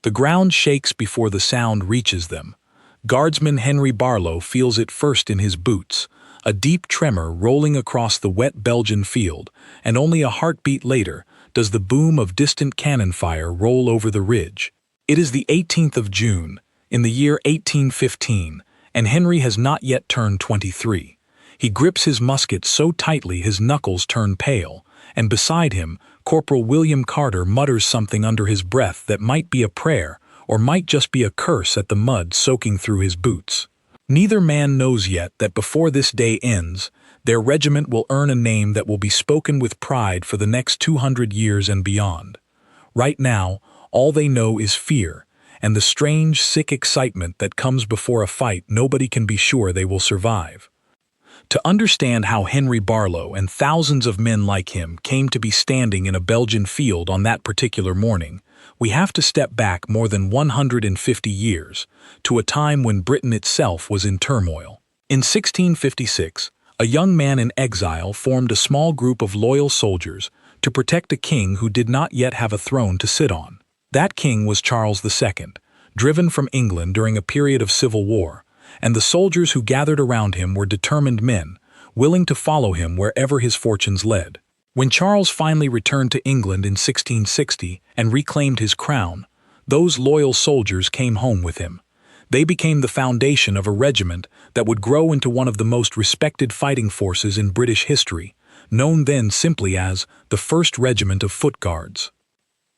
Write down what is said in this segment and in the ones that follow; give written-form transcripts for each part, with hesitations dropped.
The ground shakes before the sound reaches them. Guardsman Henry Barlow feels it first in his boots, a deep tremor rolling across the wet Belgian field, and only a heartbeat later does the boom of distant cannon fire roll over the ridge. It is the 18th of June, in the year 1815, and Henry has not yet turned 23. He grips his musket so tightly his knuckles turn pale, and beside him, Corporal William Carter mutters something under his breath that might be a prayer, or might just be a curse at the mud soaking through his boots. Neither man knows yet that before this day ends, their regiment will earn a name that will be spoken with pride for the next 200 years and beyond. Right now, all they know is fear, and the strange, sick excitement that comes before a fight nobody can be sure they will survive. To understand how Henry Barlow and thousands of men like him came to be standing in a Belgian field on that particular morning, we have to step back more than 150 years, to a time when Britain itself was in turmoil. In 1656, a young man in exile formed a small group of loyal soldiers to protect a king who did not yet have a throne to sit on. That king was Charles II, driven from England during a period of civil war, and the soldiers who gathered around him were determined men, willing to follow him wherever his fortunes led. When Charles finally returned to England in 1660 and reclaimed his crown, those loyal soldiers came home with him. They became the foundation of a regiment that would grow into one of the most respected fighting forces in British history, known then simply as the 1st Regiment of Foot Guards.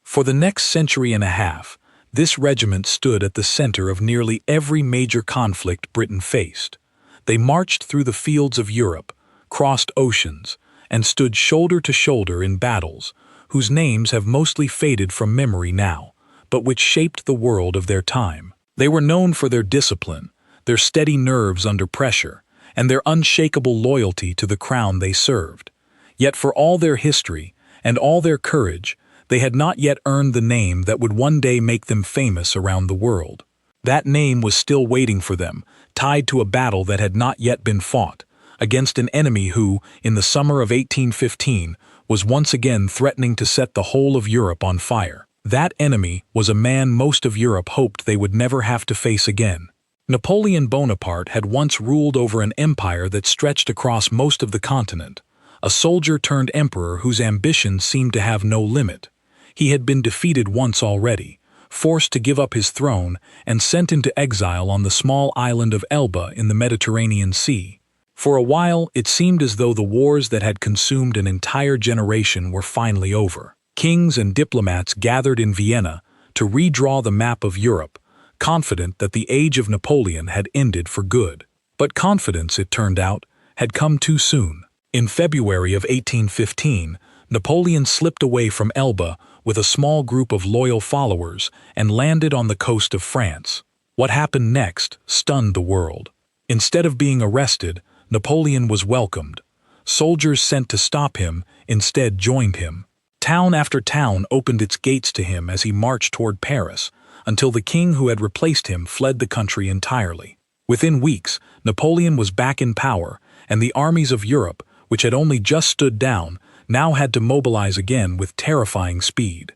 For the next century and a half, this regiment stood at the center of nearly every major conflict Britain faced. They marched through the fields of Europe, crossed oceans, and stood shoulder to shoulder in battles whose names have mostly faded from memory now, but which shaped the world of their time. They were known for their discipline, their steady nerves under pressure, and their unshakable loyalty to the crown they served. Yet for all their history and all their courage, they had not yet earned the name that would one day make them famous around the world. That name was still waiting for them, tied to a battle that had not yet been fought, against an enemy who, in the summer of 1815, was once again threatening to set the whole of Europe on fire. That enemy was a man most of Europe hoped they would never have to face again. Napoleon Bonaparte had once ruled over an empire that stretched across most of the continent, a soldier turned emperor whose ambitions seemed to have no limit. He had been defeated once already, forced to give up his throne, and sent into exile on the small island of Elba in the Mediterranean Sea. For a while, it seemed as though the wars that had consumed an entire generation were finally over. Kings and diplomats gathered in Vienna to redraw the map of Europe, confident that the age of Napoleon had ended for good. But confidence, it turned out, had come too soon. In February of 1815, Napoleon slipped away from Elba with a small group of loyal followers and landed on the coast of France. What happened next stunned the world. Instead of being arrested, Napoleon was welcomed. Soldiers sent to stop him instead joined him. Town after town opened its gates to him as he marched toward Paris, until the king who had replaced him fled the country entirely. Within weeks, Napoleon was back in power, and the armies of Europe, which had only just stood down, now had to mobilize again with terrifying speed.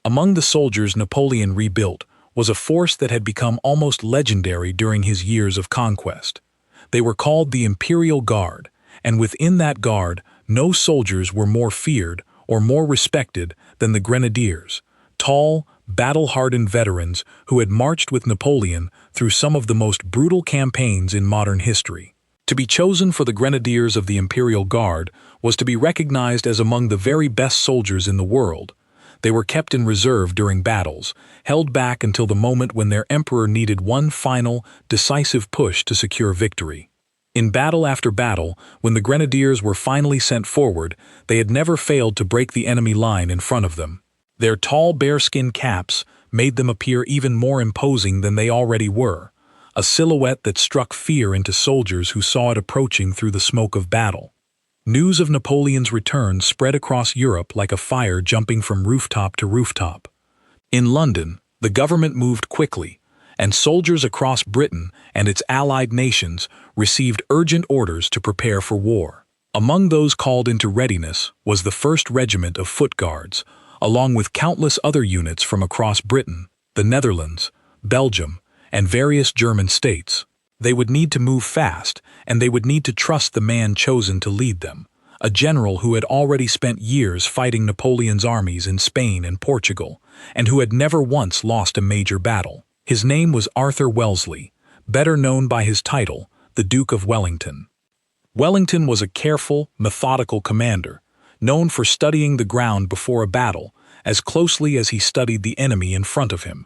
Among the soldiers Napoleon rebuilt was a force that had become almost legendary during his years of conquest. They were called the Imperial Guard, and within that guard, no soldiers were more feared or more respected than the Grenadiers, tall, battle-hardened veterans who had marched with Napoleon through some of the most brutal campaigns in modern history. To be chosen for the Grenadiers of the Imperial Guard was to be recognized as among the very best soldiers in the world. They were kept in reserve during battles, held back until the moment when their emperor needed one final, decisive push to secure victory. In battle after battle, when the Grenadiers were finally sent forward, they had never failed to break the enemy line in front of them. Their tall bearskin caps made them appear even more imposing than they already were, a silhouette that struck fear into soldiers who saw it approaching through the smoke of battle. News of Napoleon's return spread across Europe like a fire jumping from rooftop to rooftop. In London, the government moved quickly, and soldiers across Britain and its allied nations received urgent orders to prepare for war. Among those called into readiness was the 1st Regiment of Foot Guards, along with countless other units from across Britain. the Netherlands, Belgium, and various German states. They would need to move fast, and they would need to trust the man chosen to lead them, a general who had already spent years fighting Napoleon's armies in Spain and Portugal, and who had never once lost a major battle. His name was Arthur Wellesley, better known by his title, the Duke of Wellington. Wellington was a careful, methodical commander, known for studying the ground before a battle as closely as he studied the enemy in front of him.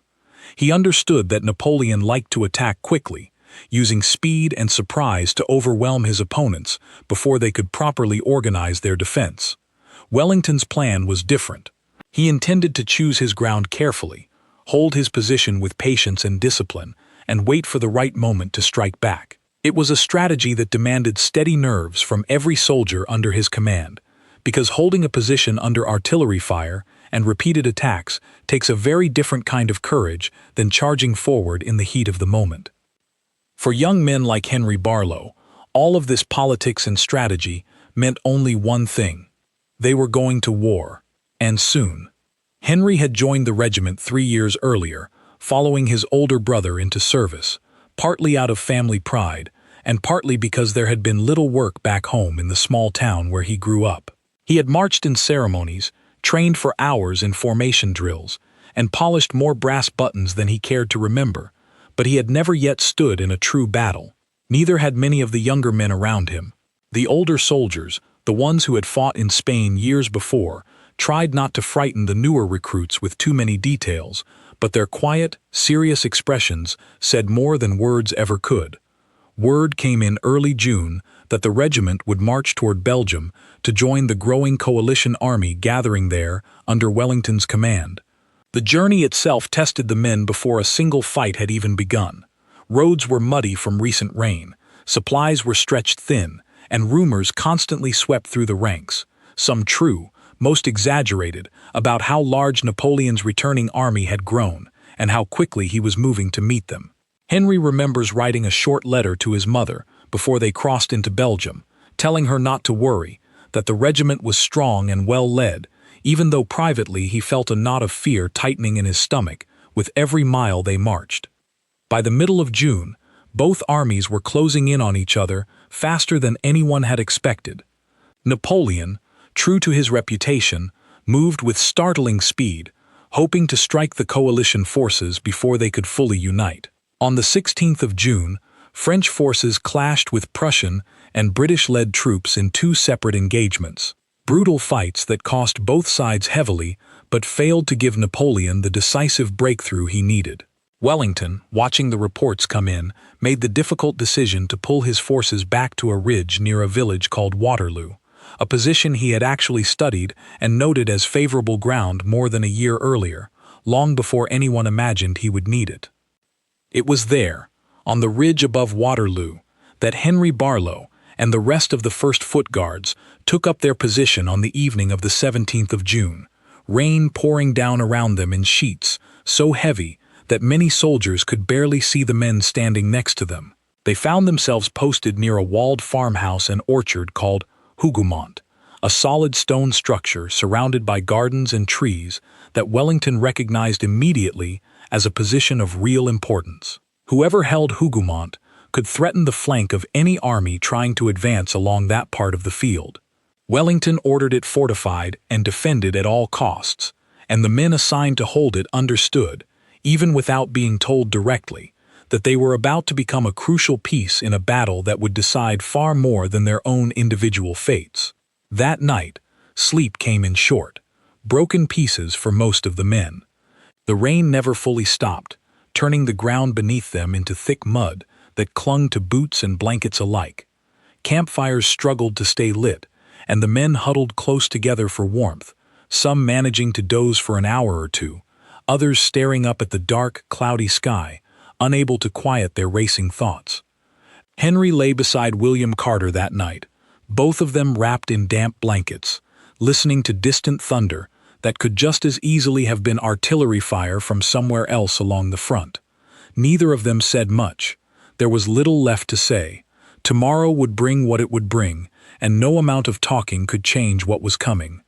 He understood that Napoleon liked to attack quickly, using speed and surprise to overwhelm his opponents before they could properly organize their defense. Wellington's plan was different. He intended to choose his ground carefully, hold his position with patience and discipline, and wait for the right moment to strike back. It was a strategy that demanded steady nerves from every soldier under his command, because holding a position under artillery fire and repeated attacks takes a very different kind of courage than charging forward in the heat of the moment. For young men like Henry Barlow, all of this politics and strategy meant only one thing. They were going to war, and soon. Henry had joined the regiment 3 years earlier, following his older brother into service, partly out of family pride, and partly because there had been little work back home in the small town where he grew up. He had marched in ceremonies, trained for hours in formation drills, and polished more brass buttons than he cared to remember, but he had never yet stood in a true battle. Neither had many of the younger men around him. The older soldiers, the ones who had fought in Spain years before, tried not to frighten the newer recruits with too many details, but their quiet, serious expressions said more than words ever could. Word came in early June that the regiment would march toward Belgium to join the growing coalition army gathering there under Wellington's command. The journey itself tested the men before a single fight had even begun. Roads were muddy from recent rain, supplies were stretched thin, and rumors constantly swept through the ranks, some true, most exaggerated, about how large Napoleon's returning army had grown and how quickly he was moving to meet them. Henry remembers writing a short letter to his mother before they crossed into Belgium, telling her not to worry, that the regiment was strong and well led, even though privately he felt a knot of fear tightening in his stomach with every mile they marched. By the middle of June, both armies were closing in on each other faster than anyone had expected. Napoleon, true to his reputation, moved with startling speed, hoping to strike the coalition forces before they could fully unite. On the 16th of June, French forces clashed with Prussian and British-led troops in 2 separate engagements. Brutal fights that cost both sides heavily but failed to give Napoleon the decisive breakthrough he needed. Wellington, watching the reports come in, made the difficult decision to pull his forces back to a ridge near a village called Waterloo, a position he had actually studied and noted as favorable ground more than a year earlier, long before anyone imagined he would need it. It was there, on the ridge above Waterloo, that Henry Barlow and the rest of the 1st Foot Guards took up their position on the evening of the 17th of June, rain pouring down around them in sheets so heavy that many soldiers could barely see the men standing next to them. They found themselves posted near a walled farmhouse and orchard called Hougoumont, a solid stone structure surrounded by gardens and trees that Wellington recognized immediately as a position of real importance. Whoever held Hougoumont could threaten the flank of any army trying to advance along that part of the field. Wellington ordered it fortified and defended at all costs, and the men assigned to hold it understood, even without being told directly, that they were about to become a crucial piece in a battle that would decide far more than their own individual fates. That night, sleep came in short, broken pieces for most of the men. The rain never fully stopped, turning the ground beneath them into thick mud that clung to boots and blankets alike. Campfires struggled to stay lit, and the men huddled close together for warmth, some managing to doze for an hour or two, others staring up at the dark, cloudy sky, unable to quiet their racing thoughts. Henry lay beside William Carter that night, both of them wrapped in damp blankets, listening to distant thunder that could just as easily have been artillery fire from somewhere else along the front. Neither of them said much. There was little left to say. Tomorrow would bring what it would bring, and no amount of talking could change what was coming.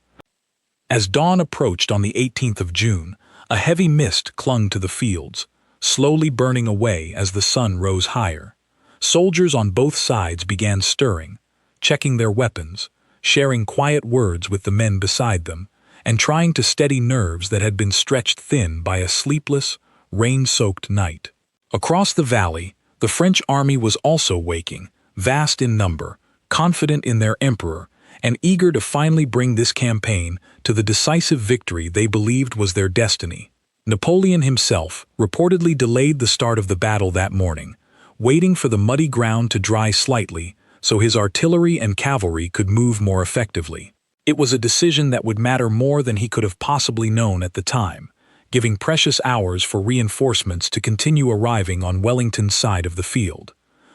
As dawn approached on the 18th of June, A heavy mist clung to the fields, slowly burning away as the sun rose higher. Soldiers on both sides began stirring, checking their weapons, sharing quiet words with the men beside them, and trying to steady nerves that had been stretched thin by a sleepless, rain-soaked night. Across the valley, the French army was also waking, vast in number, confident in their emperor, and eager to finally bring this campaign to the decisive victory they believed was their destiny. Napoleon himself reportedly delayed the start of the battle that morning, waiting for the muddy ground to dry slightly so his artillery and cavalry could move more effectively. It was a decision that would matter more than he could have possibly known at the time, giving precious hours for reinforcements to continue arriving on Wellington's side of the field.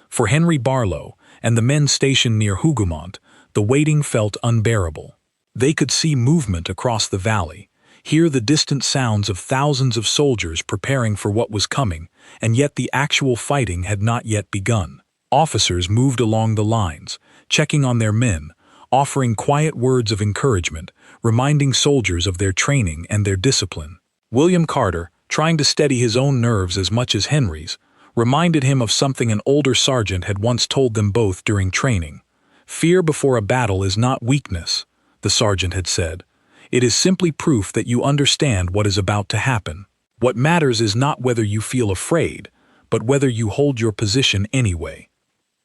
For Henry Barlow and the men stationed near Hougoumont, the waiting felt unbearable. They could see movement across the valley, hear the distant sounds of thousands of soldiers preparing for what was coming, and yet the actual fighting had not yet begun. Officers moved along the lines, checking on their men, offering quiet words of encouragement, reminding soldiers of their training and their discipline. William Carter, trying to steady his own nerves as much as Henry's, reminded him of something an older sergeant had once told them both during training. "Fear before a battle is not weakness," the sergeant had said. "It is simply proof that you understand what is about to happen. What matters is not whether you feel afraid, but whether you hold your position anyway."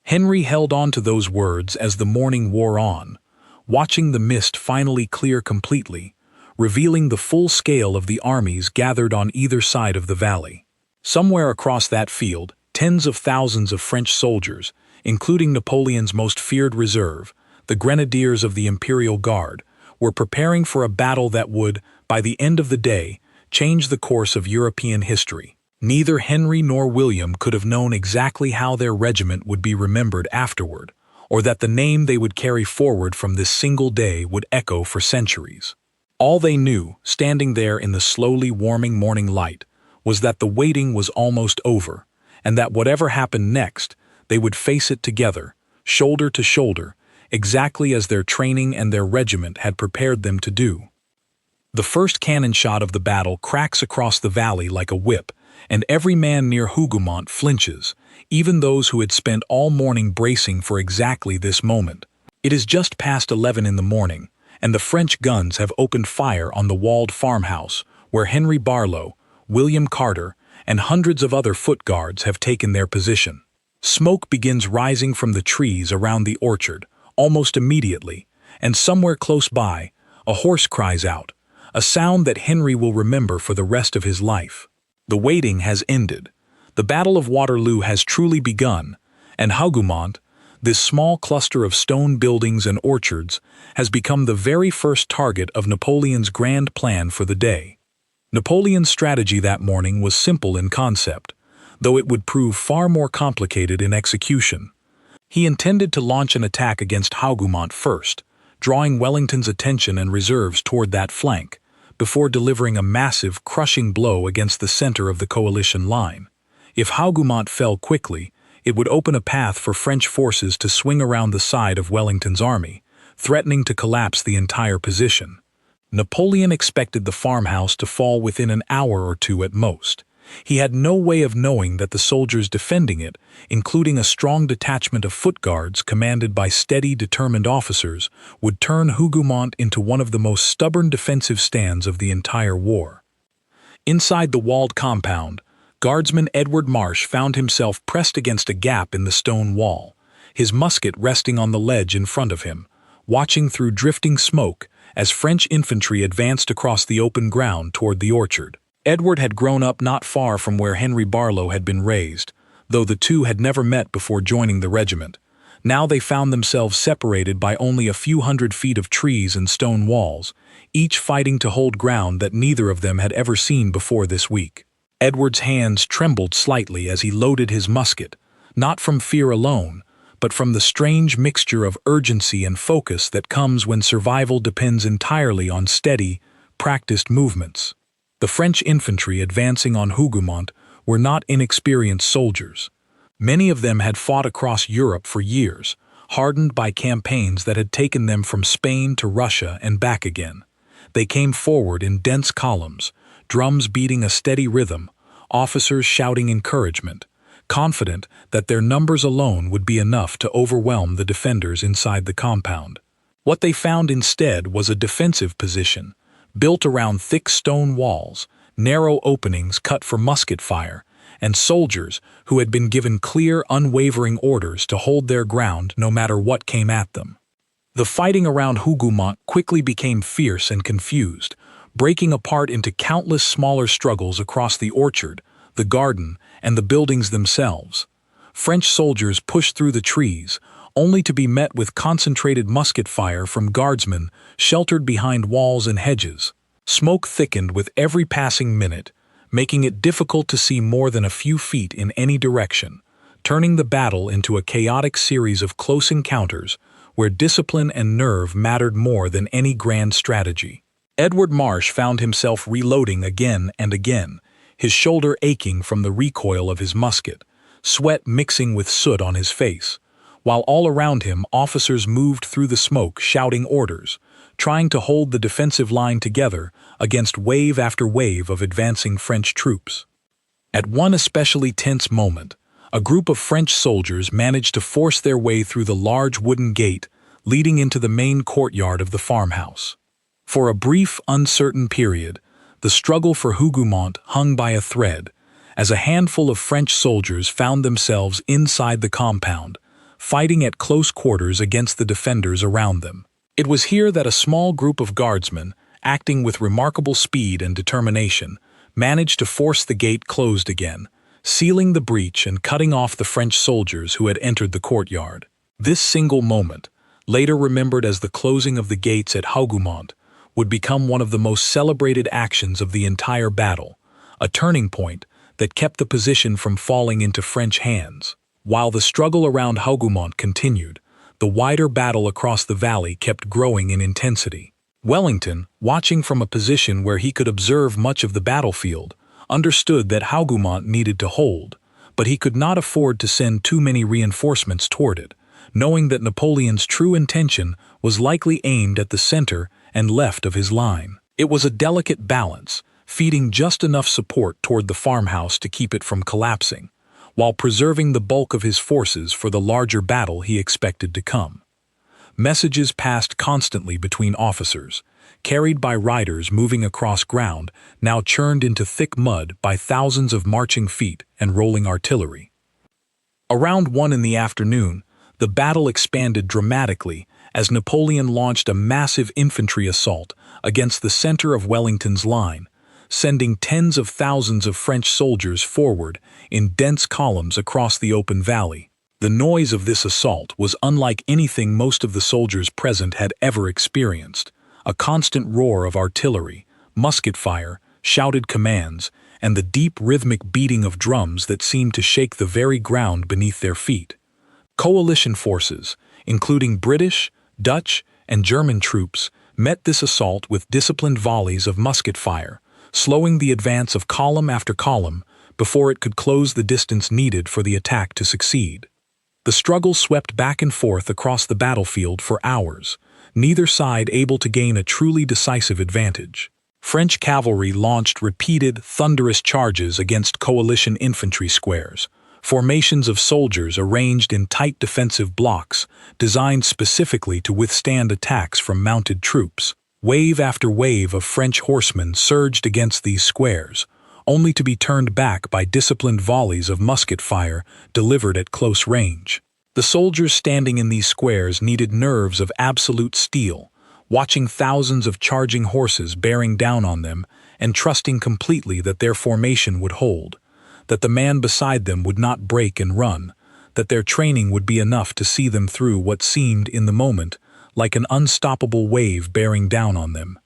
Henry held on to those words as the morning wore on, watching the mist finally clear completely, revealing the full scale of the armies gathered on either side of the valley. Somewhere across that field, tens of thousands of French soldiers, including Napoleon's most feared reserve, the Grenadiers of the Imperial Guard, were preparing for a battle that would, by the end of the day, change the course of European history. Neither Henry nor William could have known exactly how their regiment would be remembered afterward, or that the name they would carry forward from this single day would echo for centuries. All they knew, standing there in the slowly warming morning light, was that the waiting was almost over, and that whatever happened next, they would face it together, shoulder to shoulder, exactly as their training and their regiment had prepared them to do. The first cannon shot of the battle cracks across the valley like a whip, and every man near Hougoumont flinches, even those who had spent all morning bracing for exactly this moment. It is just past 11 in the morning, and the French guns have opened fire on the walled farmhouse where Henry Barlow, William Carter, and hundreds of other foot guards have taken their position. Smoke begins rising from the trees around the orchard, almost immediately, and somewhere close by, a horse cries out, a sound that Henry will remember for the rest of his life. The waiting has ended. The Battle of Waterloo has truly begun, and Hougoumont, this small cluster of stone buildings and orchards, has become the very first target of Napoleon's grand plan for the day. Napoleon's strategy that morning was simple in concept, though it would prove far more complicated in execution. He intended to launch an attack against Hougoumont first, drawing Wellington's attention and reserves toward that flank, before delivering a massive, crushing blow against the center of the coalition line. If Hougoumont fell quickly, it would open a path for French forces to swing around the side of Wellington's army, threatening to collapse the entire position. Napoleon expected the farmhouse to fall within an hour or two at most. He had no way of knowing that the soldiers defending it, including a strong detachment of foot guards commanded by steady, determined officers, would turn Hougoumont into one of the most stubborn defensive stands of the entire war. Inside the walled compound, Guardsman Edward Marsh found himself pressed against a gap in the stone wall, his musket resting on the ledge in front of him, watching through drifting smoke as French infantry advanced across the open ground toward the orchard. Edward had grown up not far from where Henry Barlow had been raised, though the two had never met before joining the regiment. Now they found themselves separated by only a few hundred feet of trees and stone walls, each fighting to hold ground that neither of them had ever seen before this week. Edward's hands trembled slightly as he loaded his musket, not from fear alone, but from the strange mixture of urgency and focus that comes when survival depends entirely on steady, practiced movements. The French infantry advancing on Hougoumont were not inexperienced soldiers. Many of them had fought across Europe for years, hardened by campaigns that had taken them from Spain to Russia and back again. They came forward in dense columns, drums beating a steady rhythm, officers shouting encouragement, confident that their numbers alone would be enough to overwhelm the defenders inside the compound. What they found instead was a defensive position, built around thick stone walls, narrow openings cut for musket fire, and soldiers who had been given clear, unwavering orders to hold their ground no matter what came at them. The fighting around Hougoumont quickly became fierce and confused, breaking apart into countless smaller struggles across the orchard, the garden, and the buildings themselves. French soldiers pushed through the trees, only to be met with concentrated musket fire from guardsmen sheltered behind walls and hedges. Smoke thickened with every passing minute, making it difficult to see more than a few feet in any direction, turning the battle into a chaotic series of close encounters where discipline and nerve mattered more than any grand strategy. Edward Marsh found himself reloading again and again, his shoulder aching from the recoil of his musket, sweat mixing with soot on his face, while all around him officers moved through the smoke shouting orders, trying to hold the defensive line together against wave after wave of advancing French troops. At one especially tense moment, a group of French soldiers managed to force their way through the large wooden gate leading into the main courtyard of the farmhouse. For a brief, uncertain period, the struggle for Hougoumont hung by a thread, as a handful of French soldiers found themselves inside the compound, fighting at close quarters against the defenders around them. It was here that a small group of guardsmen, acting with remarkable speed and determination, managed to force the gate closed again, sealing the breach and cutting off the French soldiers who had entered the courtyard. This single moment, later remembered as the closing of the gates at Hougoumont, would become one of the most celebrated actions of the entire battle, a turning point that kept the position from falling into French hands. While the struggle around Hougoumont continued, the wider battle across the valley kept growing in intensity. Wellington, watching from a position where he could observe much of the battlefield, understood that Hougoumont needed to hold, but he could not afford to send too many reinforcements toward it, knowing that Napoleon's true intention was likely aimed at the center and left of his line. It was a delicate balance, feeding just enough support toward the farmhouse to keep it from collapsing, while preserving the bulk of his forces for the larger battle he expected to come. Messages passed constantly between officers, carried by riders moving across ground now churned into thick mud by thousands of marching feet and rolling artillery. Around 1 in the afternoon, the battle expanded dramatically as Napoleon launched a massive infantry assault against the center of Wellington's line, sending tens of thousands of French soldiers forward in dense columns across the open valley. The noise of this assault was unlike anything most of the soldiers present had ever experienced, a constant roar of artillery, musket fire, shouted commands, and the deep rhythmic beating of drums that seemed to shake the very ground beneath their feet. Coalition forces, including British, Dutch, and German troops, met this assault with disciplined volleys of musket fire, slowing the advance of column after column before it could close the distance needed for the attack to succeed. The struggle swept back and forth across the battlefield for hours, neither side able to gain a truly decisive advantage. French cavalry launched repeated, thunderous charges against coalition infantry squares, formations of soldiers arranged in tight defensive blocks designed specifically to withstand attacks from mounted troops. Wave after wave of French horsemen surged against these squares, only to be turned back by disciplined volleys of musket fire delivered at close range. The soldiers standing in these squares needed nerves of absolute steel, watching thousands of charging horses bearing down on them and trusting completely that their formation would hold, that the man beside them would not break and run, that their training would be enough to see them through what seemed in the moment like an unstoppable wave bearing down on them.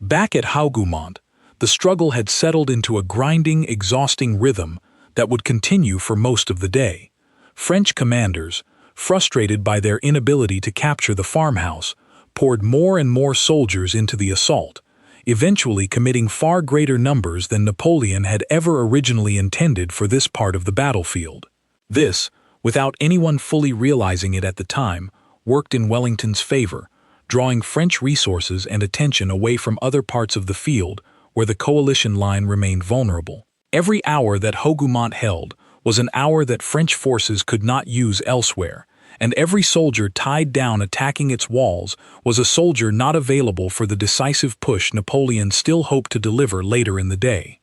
Back at Hougoumont, the struggle had settled into a grinding, exhausting rhythm that would continue for most of the day. French commanders, frustrated by their inability to capture the farmhouse, poured more and more soldiers into the assault, eventually committing far greater numbers than Napoleon had ever originally intended for this part of the battlefield. This, without anyone fully realizing it at the time, worked in Wellington's favor, drawing French resources and attention away from other parts of the field where the coalition line remained vulnerable. Every hour that Hougoumont held was an hour that French forces could not use elsewhere, and every soldier tied down attacking its walls was a soldier not available for the decisive push Napoleon still hoped to deliver later in the day.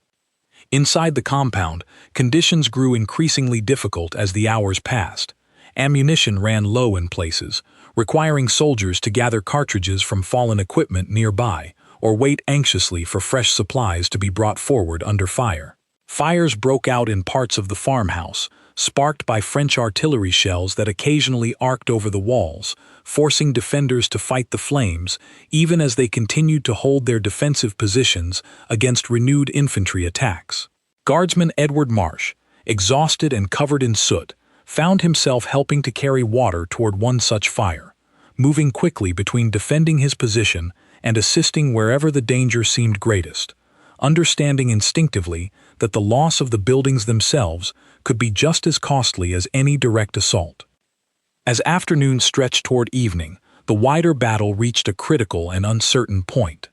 Inside the compound, conditions grew increasingly difficult as the hours passed. Ammunition ran low in places, requiring soldiers to gather cartridges from fallen equipment nearby or wait anxiously for fresh supplies to be brought forward under fire. Fires broke out in parts of the farmhouse, sparked by French artillery shells that occasionally arced over the walls, forcing defenders to fight the flames even as they continued to hold their defensive positions against renewed infantry attacks. Guardsman Edward Marsh, exhausted and covered in soot, found himself helping to carry water toward one such fire, moving quickly between defending his position and assisting wherever the danger seemed greatest, understanding instinctively that the loss of the buildings themselves could be just as costly as any direct assault. As afternoon stretched toward evening, the wider battle reached a critical and uncertain point.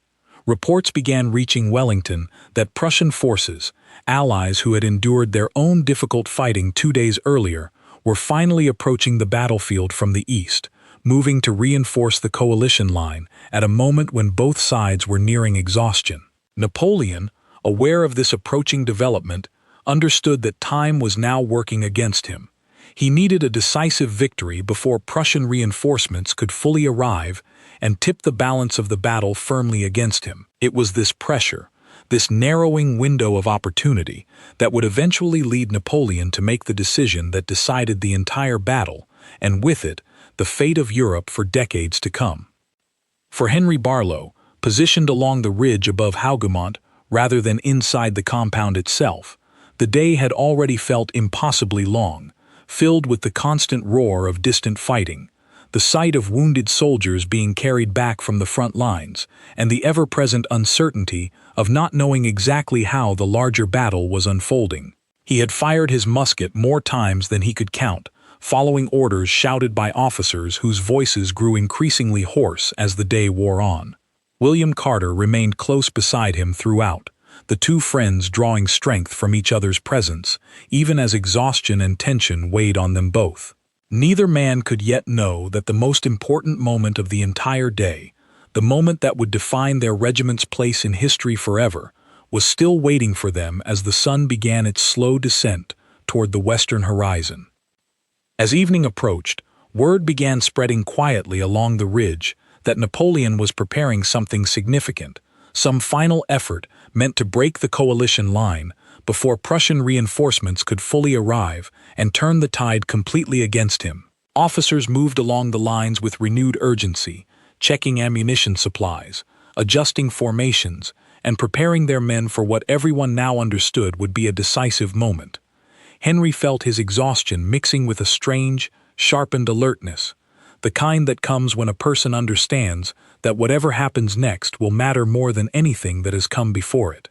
Reports began reaching Wellington that Prussian forces, allies who had endured their own difficult fighting 2 days earlier, were finally approaching the battlefield from the east, moving to reinforce the coalition line at a moment when both sides were nearing exhaustion. Napoleon, aware of this approaching development, understood that time was now working against him. He needed a decisive victory before Prussian reinforcements could fully arrive and tip the balance of the battle firmly against him. It was this pressure, this narrowing window of opportunity, that would eventually lead Napoleon to make the decision that decided the entire battle, and with it, the fate of Europe for decades to come. For Henry Barlow, positioned along the ridge above Hougoumont rather than inside the compound itself, the day had already felt impossibly long, filled with the constant roar of distant fighting, the sight of wounded soldiers being carried back from the front lines, and the ever-present uncertainty of not knowing exactly how the larger battle was unfolding. He had fired his musket more times than he could count, following orders shouted by officers whose voices grew increasingly hoarse as the day wore on. William Carter remained close beside him throughout, the two friends drawing strength from each other's presence, even as exhaustion and tension weighed on them both. Neither man could yet know that the most important moment of the entire day, the moment that would define their regiment's place in history forever, was still waiting for them as the sun began its slow descent toward the western horizon. As evening approached, word began spreading quietly along the ridge that Napoleon was preparing something significant, some final effort meant to break the coalition line before Prussian reinforcements could fully arrive and turn the tide completely against him. Officers moved along the lines with renewed urgency, checking ammunition supplies, adjusting formations, and preparing their men for what everyone now understood would be a decisive moment. Henry felt his exhaustion mixing with a strange, sharpened alertness, the kind that comes when a person understands that whatever happens next will matter more than anything that has come before it.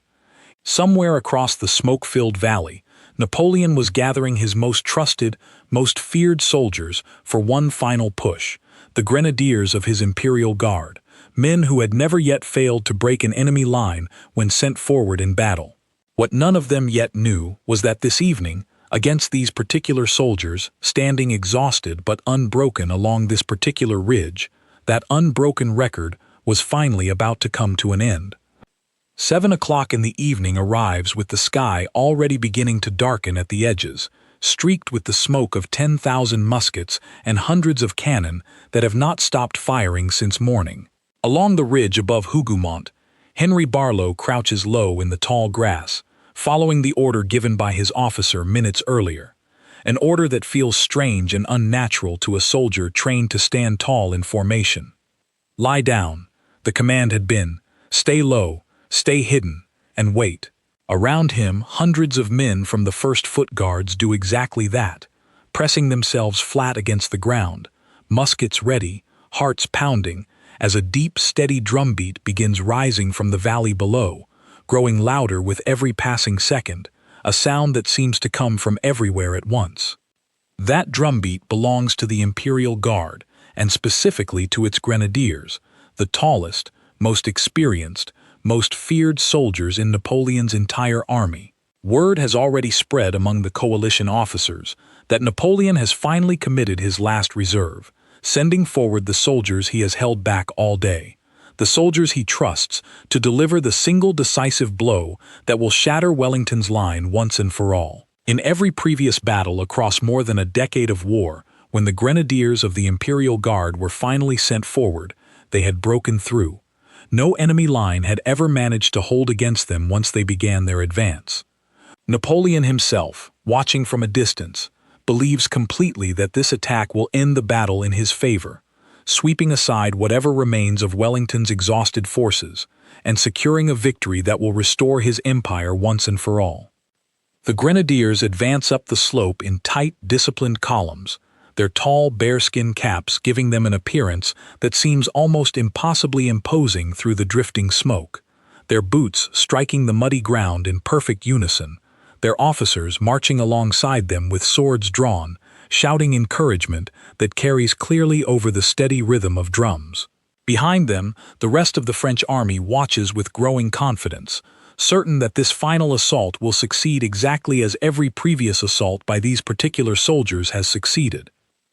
Somewhere across the smoke-filled valley, Napoleon was gathering his most trusted, most feared soldiers for one final push, the Grenadiers of his Imperial Guard, men who had never yet failed to break an enemy line when sent forward in battle. What none of them yet knew was that this evening, against these particular soldiers, standing exhausted but unbroken along this particular ridge, that unbroken record was finally about to come to an end. 7 o'clock in the evening arrives with the sky already beginning to darken at the edges, streaked with the smoke of 10,000 muskets and hundreds of cannon that have not stopped firing since morning. Along the ridge above Hougoumont, Henry Barlow crouches low in the tall grass, following the order given by his officer minutes earlier, an order that feels strange and unnatural to a soldier trained to stand tall in formation. Lie down, the command had been. Stay low, stay hidden, and wait. Around him, hundreds of men from the 1st Foot Guards do exactly that, pressing themselves flat against the ground, muskets ready, hearts pounding, as a deep, steady drumbeat begins rising from the valley below, growing louder with every passing second, a sound that seems to come from everywhere at once. That drumbeat belongs to the Imperial Guard, and specifically to its Grenadiers, the tallest, most experienced, most feared soldiers in Napoleon's entire army. Word has already spread among the coalition officers that Napoleon has finally committed his last reserve, sending forward the soldiers he has held back all day, the soldiers he trusts to deliver the single decisive blow that will shatter Wellington's line once and for all. In every previous battle across more than a decade of war, when the Grenadiers of the Imperial Guard were finally sent forward, they had broken through. No enemy line had ever managed to hold against them once they began their advance. Napoleon himself, watching from a distance, believes completely that this attack will end the battle in his favor, sweeping aside whatever remains of Wellington's exhausted forces and securing a victory that will restore his empire once and for all. The Grenadiers advance up the slope in tight, disciplined columns, their tall bearskin caps giving them an appearance that seems almost impossibly imposing through the drifting smoke, their boots striking the muddy ground in perfect unison, their officers marching alongside them with swords drawn, shouting encouragement that carries clearly over the steady rhythm of drums. Behind them, the rest of the French army watches with growing confidence, certain that this final assault will succeed exactly as every previous assault by these particular soldiers has succeeded.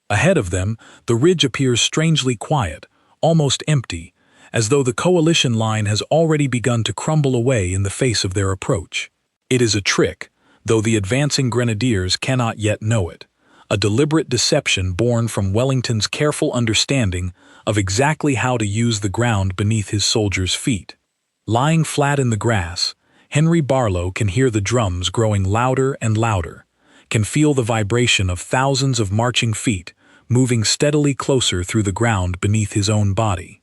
Ahead of them, the ridge appears strangely quiet, almost empty, as though the coalition line has already begun to crumble away in the face of their approach. It is a trick, though the advancing Grenadiers cannot yet know it, a deliberate deception born from Wellington's careful understanding of exactly how to use the ground beneath his soldiers' feet. Lying flat in the grass, Henry Barlow can hear the drums growing louder and louder, can feel the vibration of thousands of marching feet moving steadily closer through the ground beneath his own body.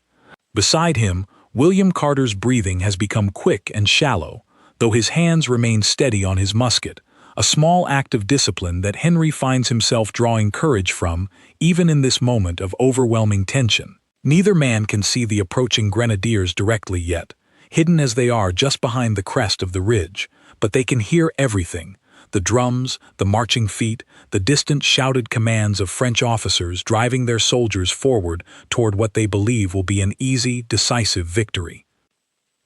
Beside him, William Carter's breathing has become quick and shallow, though his hands remain steady on his musket, a small act of discipline that Henry finds himself drawing courage from even in this moment of overwhelming tension. Neither man can see the approaching Grenadiers directly yet, hidden as they are just behind the crest of the ridge, but they can hear everything: the drums, the marching feet, the distant shouted commands of French officers driving their soldiers forward toward what they believe will be an easy, decisive victory.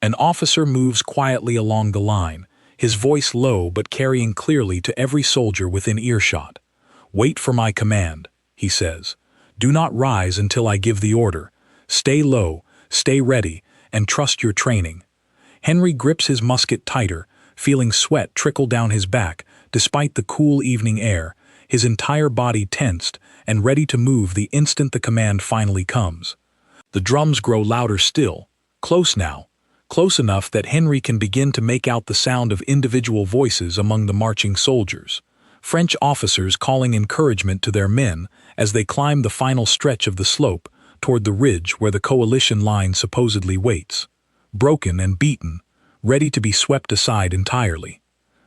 An officer moves quietly along the line, his voice low but carrying clearly to every soldier within earshot. "Wait for my command," he says. "Do not rise until I give the order. Stay low, stay ready, and trust your training." Henry grips his musket tighter, feeling sweat trickle down his back despite the cool evening air, his entire body tensed and ready to move the instant the command finally comes. The drums grow louder still, close now, close enough that Henry can begin to make out the sound of individual voices among the marching soldiers, French officers calling encouragement to their men as they climb the final stretch of the slope toward the ridge where the coalition line supposedly waits, broken and beaten, ready to be swept aside entirely.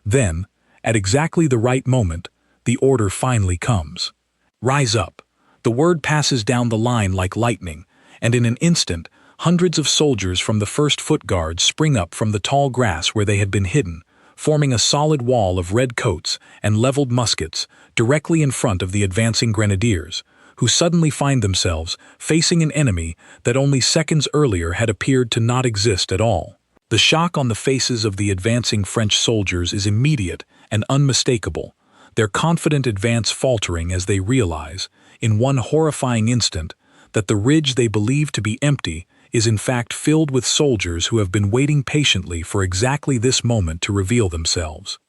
Then, at exactly the right moment, the order finally comes. "Rise up." The word passes down the line like lightning, and in an instant, hundreds of soldiers from the 1st Foot Guards spring up from the tall grass where they had been hidden, forming a solid wall of red coats and leveled muskets directly in front of the advancing Grenadiers, who suddenly find themselves facing an enemy that only seconds earlier had appeared to not exist at all. The shock on the faces of the advancing French soldiers is immediate and unmistakable, their confident advance faltering as they realize, in one horrifying instant, that the ridge they believe to be empty is in fact filled with soldiers who have been waiting patiently for exactly this moment to reveal themselves.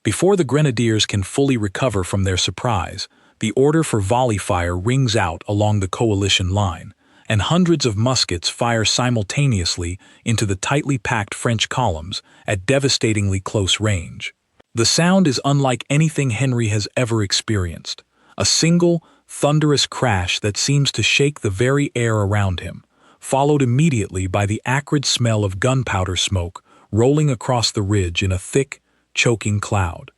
Before the Grenadiers can fully recover from their surprise, the order for volley fire rings out along the coalition line, and hundreds of muskets fire simultaneously into the tightly packed French columns at devastatingly close range. The sound is unlike anything Henry has ever experienced, a single, thunderous crash that seems to shake the very air around him, followed immediately by the acrid smell of gunpowder smoke rolling across the ridge in a thick, choking cloud.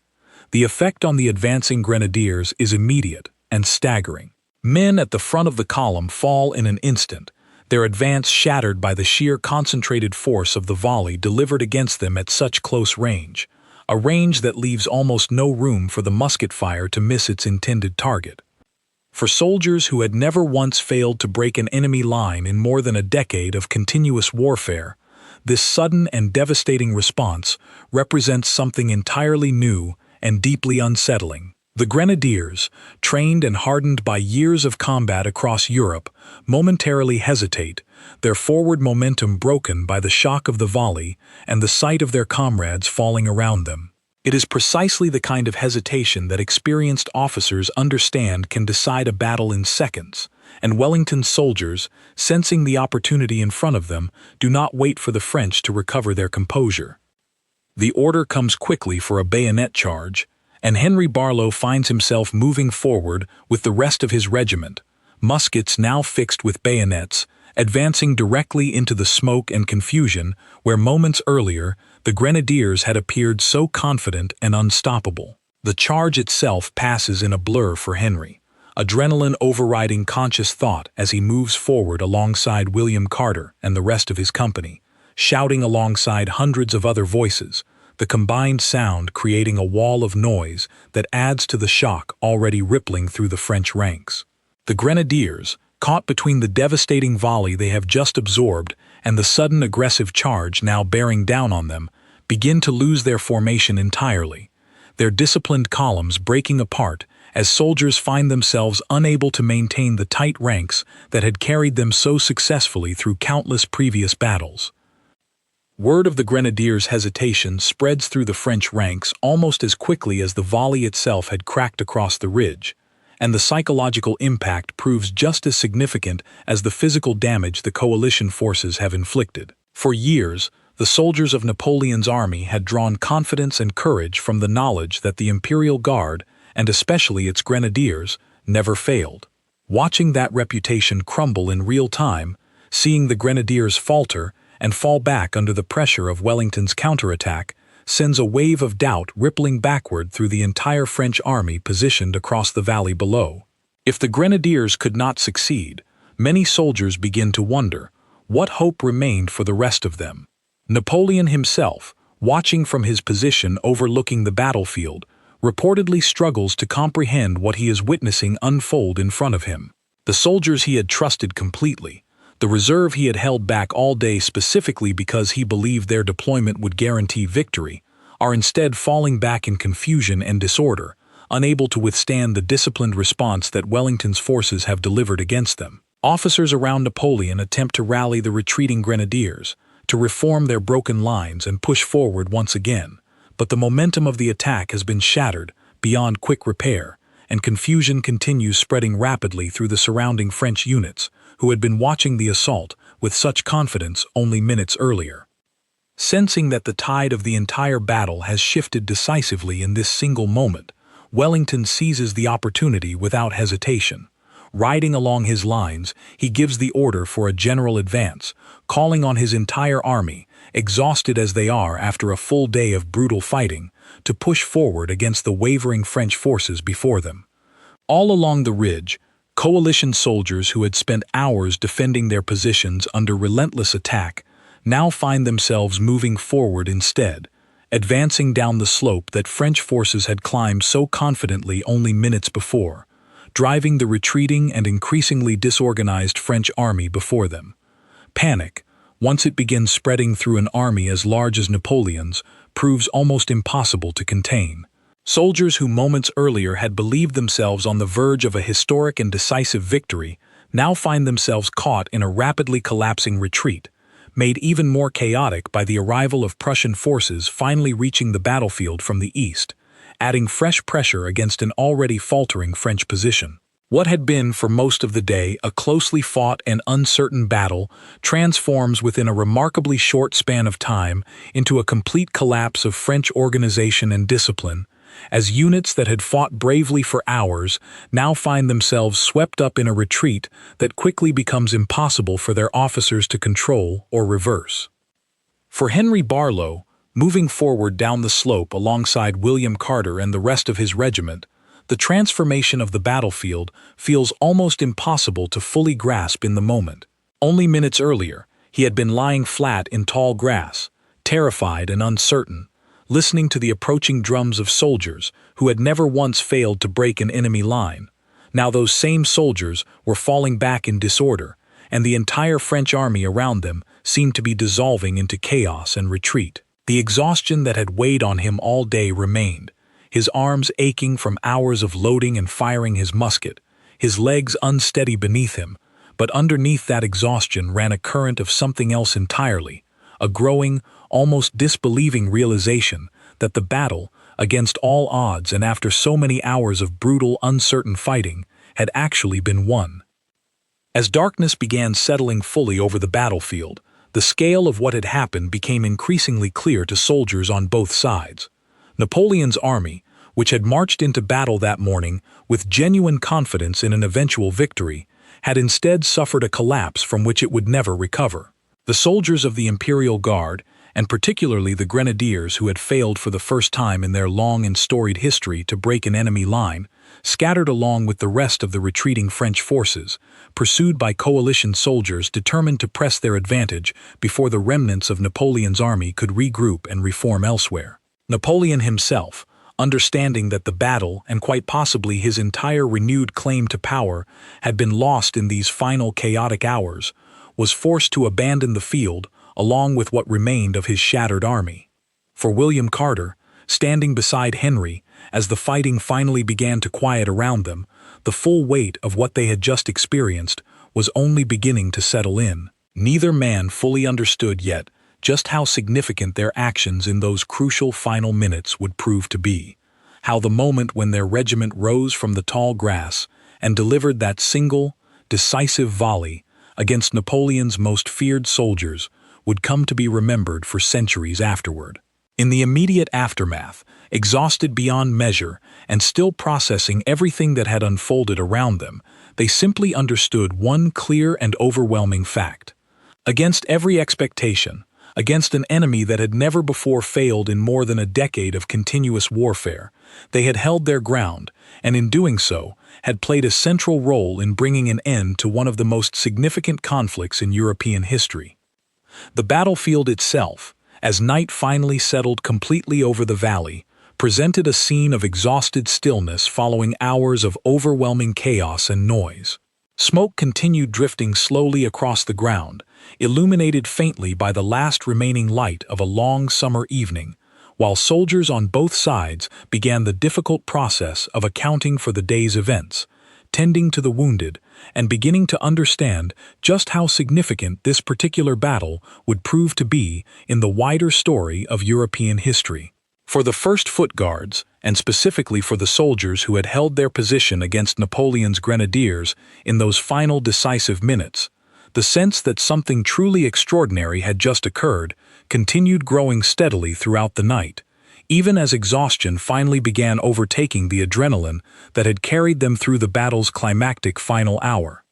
The effect on the advancing Grenadiers is immediate and staggering. Men at the front of the column fall in an instant, their advance shattered by the sheer concentrated force of the volley delivered against them at such close range, a range that leaves almost no room for the musket fire to miss its intended target. For soldiers who had never once failed to break an enemy line in more than a decade of continuous warfare, This sudden and devastating response represents something entirely new and deeply unsettling. The Grenadiers, trained and hardened by years of combat across Europe, momentarily hesitate, their forward momentum broken by the shock of the volley and the sight of their comrades falling around them. It is precisely the kind of hesitation that experienced officers understand can decide a battle in seconds, and Wellington's soldiers, sensing the opportunity in front of them, do not wait for the French to recover their composure. The order comes quickly for a bayonet charge, and Henry Barlow finds himself moving forward with the rest of his regiment, muskets now fixed with bayonets, advancing directly into the smoke and confusion where moments earlier the Grenadiers had appeared so confident and unstoppable. The charge itself passes in a blur for Henry, adrenaline overriding conscious thought as he moves forward alongside William Carter and the rest of his company, shouting alongside hundreds of other voices, the combined sound creating a wall of noise that adds to the shock already rippling through the French ranks. The Grenadiers, caught between the devastating volley they have just absorbed and the sudden aggressive charge now bearing down on them, begin to lose their formation entirely, their disciplined columns breaking apart as soldiers find themselves unable to maintain the tight ranks that had carried them so successfully through countless previous battles. Word of the Grenadiers' hesitation spreads through the French ranks almost as quickly as the volley itself had cracked across the ridge, and the psychological impact proves just as significant as the physical damage the coalition forces have inflicted. For years, the soldiers of Napoleon's army had drawn confidence and courage from the knowledge that the Imperial Guard, and especially its Grenadiers, never failed. Watching that reputation crumble in real time, seeing the Grenadiers falter and fall back under the pressure of Wellington's counterattack, sends a wave of doubt rippling backward through the entire French army positioned across the valley below. If the Grenadiers could not succeed, many soldiers begin to wonder what hope remained for the rest of them. Napoleon himself, watching from his position overlooking the battlefield, reportedly struggles to comprehend what he is witnessing unfold in front of him. The soldiers he had trusted completely, the reserve he had held back all day specifically because he believed their deployment would guarantee victory, are instead falling back in confusion and disorder, unable to withstand the disciplined response that Wellington's forces have delivered against them. Officers around Napoleon attempt to rally the retreating Grenadiers, to reform their broken lines and push forward once again, but the momentum of the attack has been shattered beyond quick repair, and confusion continues spreading rapidly through the surrounding French units, who had been watching the assault with such confidence only minutes earlier. Sensing that the tide of the entire battle has shifted decisively in this single moment, Wellington seizes the opportunity without hesitation. Riding along his lines, he gives the order for a general advance, calling on his entire army, exhausted as they are after a full day of brutal fighting, to push forward against the wavering French forces before them. All along the ridge, coalition soldiers who had spent hours defending their positions under relentless attack now find themselves moving forward instead, advancing down the slope that French forces had climbed so confidently only minutes before, driving the retreating and increasingly disorganized French army before them. Panic, once it begins spreading through an army as large as Napoleon's, proves almost impossible to contain. Soldiers who moments earlier had believed themselves on the verge of a historic and decisive victory now find themselves caught in a rapidly collapsing retreat, made even more chaotic by the arrival of Prussian forces finally reaching the battlefield from the east, adding fresh pressure against an already faltering French position. What had been for most of the day a closely fought and uncertain battle transforms within a remarkably short span of time into a complete collapse of French organization and discipline, as units that had fought bravely for hours now find themselves swept up in a retreat that quickly becomes impossible for their officers to control or reverse. For Henry Barlow, moving forward down the slope alongside William Carter and the rest of his regiment, the transformation of the battlefield feels almost impossible to fully grasp in the moment. Only minutes earlier, he had been lying flat in tall grass, terrified and uncertain, listening to the approaching drums of soldiers who had never once failed to break an enemy line. Now those same soldiers were falling back in disorder, and the entire French army around them seemed to be dissolving into chaos and retreat. The exhaustion that had weighed on him all day remained, his arms aching from hours of loading and firing his musket, his legs unsteady beneath him, but underneath that exhaustion ran a current of something else entirely, a growing, almost disbelieving realization that the battle, against all odds and after so many hours of brutal, uncertain fighting, had actually been won. As darkness began settling fully over the battlefield, the scale of what had happened became increasingly clear to soldiers on both sides. Napoleon's army, which had marched into battle that morning with genuine confidence in an eventual victory, had instead suffered a collapse from which it would never recover. The soldiers of the Imperial Guard, and particularly the Grenadiers who had failed for the first time in their long and storied history to break an enemy line, scattered along with the rest of the retreating French forces, pursued by coalition soldiers determined to press their advantage before the remnants of Napoleon's army could regroup and reform elsewhere. Napoleon himself, understanding that the battle and quite possibly his entire renewed claim to power had been lost in these final chaotic hours, was forced to abandon the field along with what remained of his shattered army. For William Carter, standing beside Henry, as the fighting finally began to quiet around them, the full weight of what they had just experienced was only beginning to settle in. Neither man fully understood yet just how significant their actions in those crucial final minutes would prove to be, how the moment when their regiment rose from the tall grass and delivered that single, decisive volley against Napoleon's most feared soldiers would come to be remembered for centuries afterward. In the immediate aftermath, exhausted beyond measure and still processing everything that had unfolded around them, they simply understood one clear and overwhelming fact. Against every expectation, against an enemy that had never before failed in more than a decade of continuous warfare, they had held their ground, and in doing so, had played a central role in bringing an end to one of the most significant conflicts in European history. The battlefield itself, as night finally settled completely over the valley, presented a scene of exhausted stillness following hours of overwhelming chaos and noise. Smoke continued drifting slowly across the ground, illuminated faintly by the last remaining light of a long summer evening, while soldiers on both sides began the difficult process of accounting for the day's events, tending to the wounded, and beginning to understand just how significant this particular battle would prove to be in the wider story of European history. For the First Foot Guards, and specifically for the soldiers who had held their position against Napoleon's Grenadiers in those final decisive minutes, the sense that something truly extraordinary had just occurred continued growing steadily throughout the night, even as exhaustion finally began overtaking the adrenaline that had carried them through the battle's climactic final hour.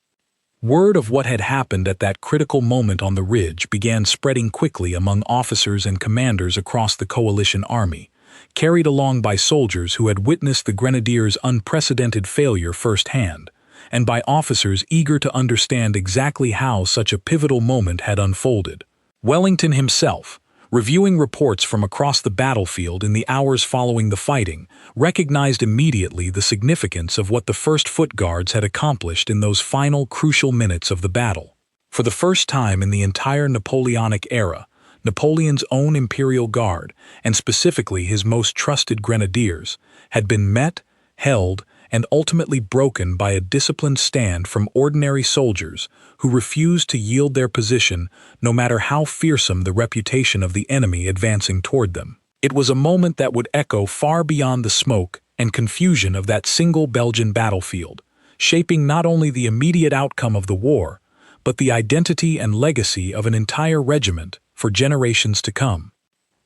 Word of what had happened at that critical moment on the ridge began spreading quickly among officers and commanders across the coalition army, carried along by soldiers who had witnessed the Grenadiers' unprecedented failure firsthand, and by officers eager to understand exactly how such a pivotal moment had unfolded. Wellington himself, reviewing reports from across the battlefield in the hours following the fighting, recognized immediately the significance of what the First Foot Guards had accomplished in those final crucial minutes of the battle. For the first time in the entire Napoleonic era, Napoleon's own Imperial Guard, and specifically his most trusted Grenadiers, had been met, held, and ultimately broken by a disciplined stand from ordinary soldiers who refused to yield their position no matter how fearsome the reputation of the enemy advancing toward them. It was a moment that would echo far beyond the smoke and confusion of that single Belgian battlefield, shaping not only the immediate outcome of the war, but the identity and legacy of an entire regiment for generations to come.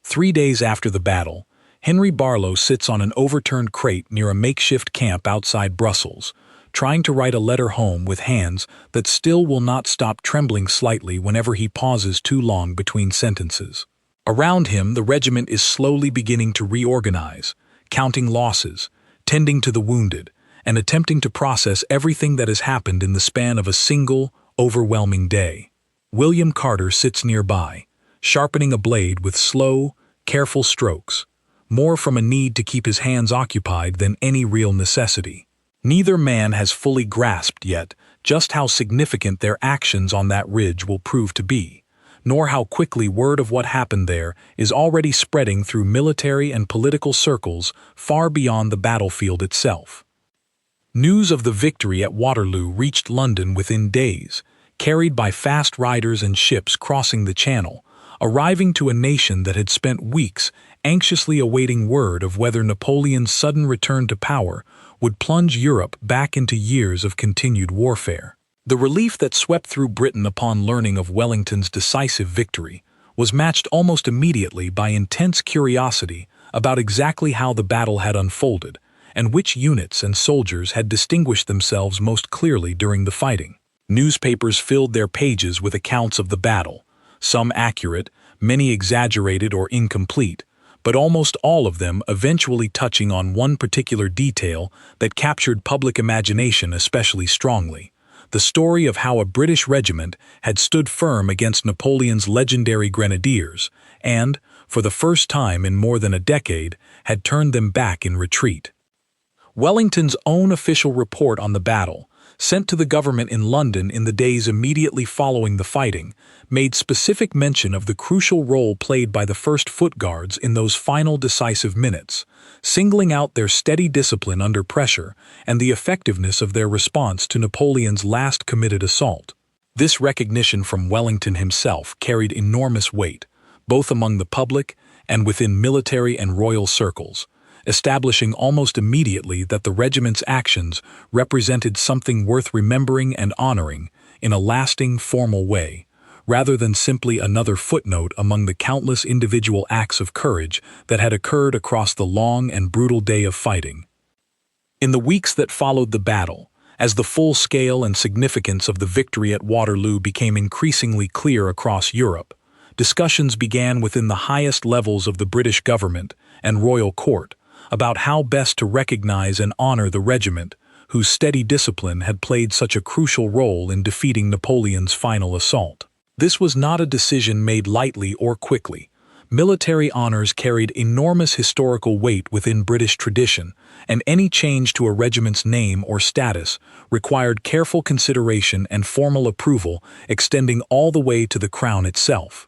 3 days after the battle, Henry Barlow sits on an overturned crate near a makeshift camp outside Brussels, trying to write a letter home with hands that still will not stop trembling slightly whenever he pauses too long between sentences. Around him, the regiment is slowly beginning to reorganize, counting losses, tending to the wounded, and attempting to process everything that has happened in the span of a single, overwhelming day. William Carter sits nearby, sharpening a blade with slow, careful strokes, more from a need to keep his hands occupied than any real necessity. Neither man has fully grasped yet just how significant their actions on that ridge will prove to be, nor how quickly word of what happened there is already spreading through military and political circles far beyond the battlefield itself. News of the victory at Waterloo reached London within days, carried by fast riders and ships crossing the Channel, arriving to a nation that had spent weeks anxiously awaiting word of whether Napoleon's sudden return to power would plunge Europe back into years of continued warfare. The relief that swept through Britain upon learning of Wellington's decisive victory was matched almost immediately by intense curiosity about exactly how the battle had unfolded and which units and soldiers had distinguished themselves most clearly during the fighting. Newspapers filled their pages with accounts of the battle, some accurate, many exaggerated or incomplete, but almost all of them eventually touching on one particular detail that captured public imagination especially strongly: the story of how a British regiment had stood firm against Napoleon's legendary Grenadiers and, for the first time in more than a decade, had turned them back in retreat. Wellington's own official report on the battle, sent to the government in London in the days immediately following the fighting, made specific mention of the crucial role played by the 1st Foot Guards in those final decisive minutes, singling out their steady discipline under pressure and the effectiveness of their response to Napoleon's last committed assault. This recognition from Wellington himself carried enormous weight, both among the public and within military and royal circles, establishing almost immediately that the regiment's actions represented something worth remembering and honoring in a lasting, formal way, rather than simply another footnote among the countless individual acts of courage that had occurred across the long and brutal day of fighting. In the weeks that followed the battle, as the full scale and significance of the victory at Waterloo became increasingly clear across Europe, discussions began within the highest levels of the British government and royal court about how best to recognize and honor the regiment whose steady discipline had played such a crucial role in defeating Napoleon's final assault. This was not a decision made lightly or quickly. Military honors carried enormous historical weight within British tradition, and any change to a regiment's name or status required careful consideration and formal approval extending all the way to the Crown itself.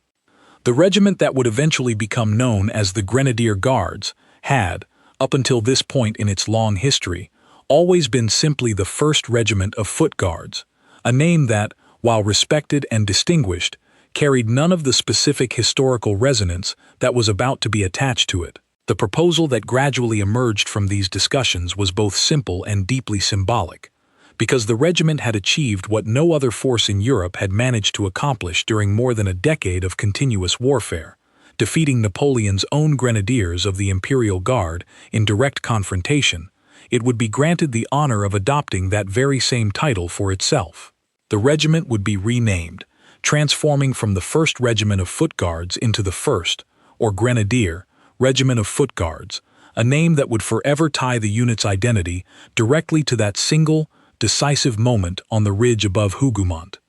The regiment that would eventually become known as the Grenadier Guards had, up until this point in its long history, always been simply the 1st Regiment of Foot Guards, a name that, while respected and distinguished, carried none of the specific historical resonance that was about to be attached to it. The proposal that gradually emerged from these discussions was both simple and deeply symbolic, because the regiment had achieved what no other force in Europe had managed to accomplish during more than a decade of continuous warfare, defeating Napoleon's own Grenadiers of the Imperial Guard in direct confrontation. It would be granted the honor of adopting that very same title for itself. The regiment would be renamed, transforming from the 1st Regiment of Foot Guards into the 1st, or Grenadier, Regiment of Foot Guards, a name that would forever tie the unit's identity directly to that single, decisive moment on the ridge above Hougoumont.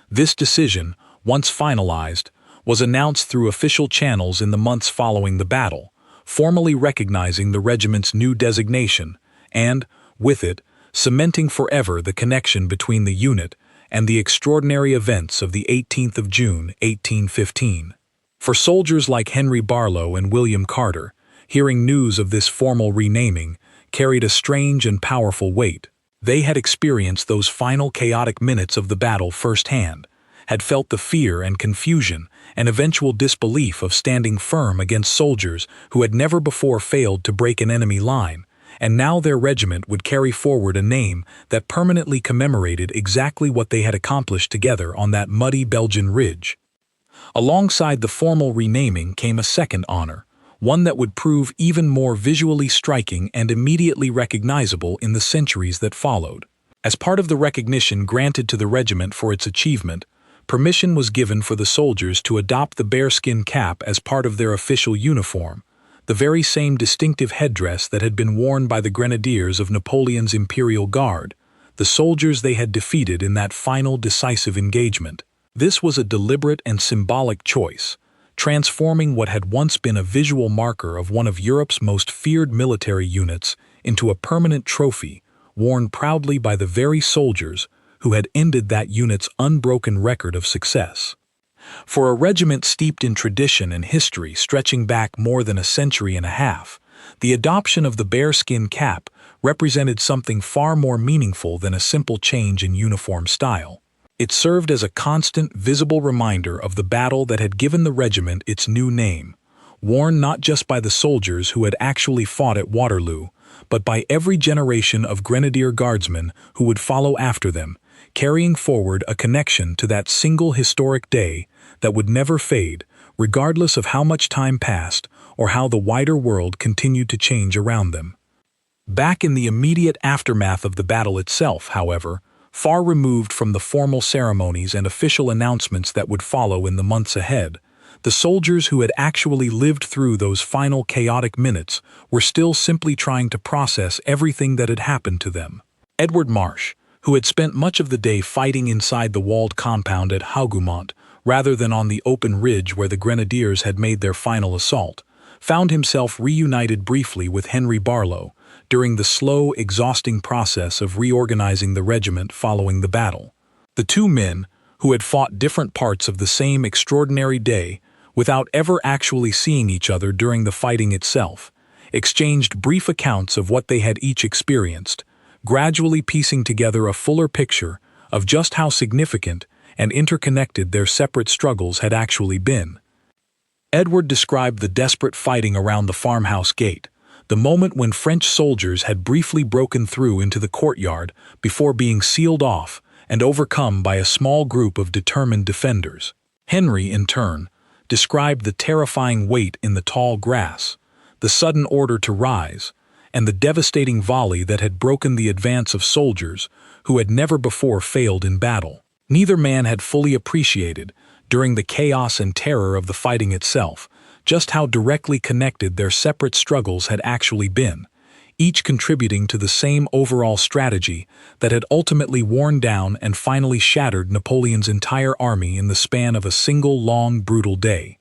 This decision, once finalized, was announced through official channels in the months following the battle, formally recognizing the regiment's new designation and, with it, cementing forever the connection between the unit and the extraordinary events of the 18th of June, 1815. For soldiers like Henry Barlow and William Carter, hearing news of this formal renaming carried a strange and powerful weight. They had experienced those final chaotic minutes of the battle firsthand, had felt the fear and confusion and eventual disbelief of standing firm against soldiers who had never before failed to break an enemy line, and now their regiment would carry forward a name that permanently commemorated exactly what they had accomplished together on that muddy Belgian ridge. Alongside the formal renaming came a second honor, one that would prove even more visually striking and immediately recognizable in the centuries that followed. As part of the recognition granted to the regiment for its achievement, permission was given for the soldiers to adopt the bearskin cap as part of their official uniform, the very same distinctive headdress that had been worn by the Grenadiers of Napoleon's Imperial Guard, the soldiers they had defeated in that final decisive engagement. This was a deliberate and symbolic choice, transforming what had once been a visual marker of one of Europe's most feared military units into a permanent trophy worn proudly by the very soldiers who had ended that unit's unbroken record of success. For a regiment steeped in tradition and history stretching back more than a century and a half, the adoption of the bearskin cap represented something far more meaningful than a simple change in uniform style. It served as a constant, visible reminder of the battle that had given the regiment its new name, worn not just by the soldiers who had actually fought at Waterloo, but by every generation of Grenadier Guardsmen who would follow after them, carrying forward a connection to that single historic day that would never fade, regardless of how much time passed or how the wider world continued to change around them. Back in the immediate aftermath of the battle itself, however, far removed from the formal ceremonies and official announcements that would follow in the months ahead, the soldiers who had actually lived through those final chaotic minutes were still simply trying to process everything that had happened to them. Edward Marsh, who had spent much of the day fighting inside the walled compound at Hougoumont rather than on the open ridge where the Grenadiers had made their final assault, found himself reunited briefly with Henry Barlow during the slow, exhausting process of reorganizing the regiment following the battle. The two men, who had fought different parts of the same extraordinary day without ever actually seeing each other during the fighting itself, exchanged brief accounts of what they had each experienced, gradually piecing together a fuller picture of just how significant and interconnected their separate struggles had actually been. Edward described the desperate fighting around the farmhouse gate, the moment when French soldiers had briefly broken through into the courtyard before being sealed off and overcome by a small group of determined defenders. Henry, in turn, described the terrifying wait in the tall grass, the sudden order to rise, and the devastating volley that had broken the advance of soldiers who had never before failed in battle. Neither man had fully appreciated, during the chaos and terror of the fighting itself, just how directly connected their separate struggles had actually been, each contributing to the same overall strategy that had ultimately worn down and finally shattered Napoleon's entire army in the span of a single long, brutal day.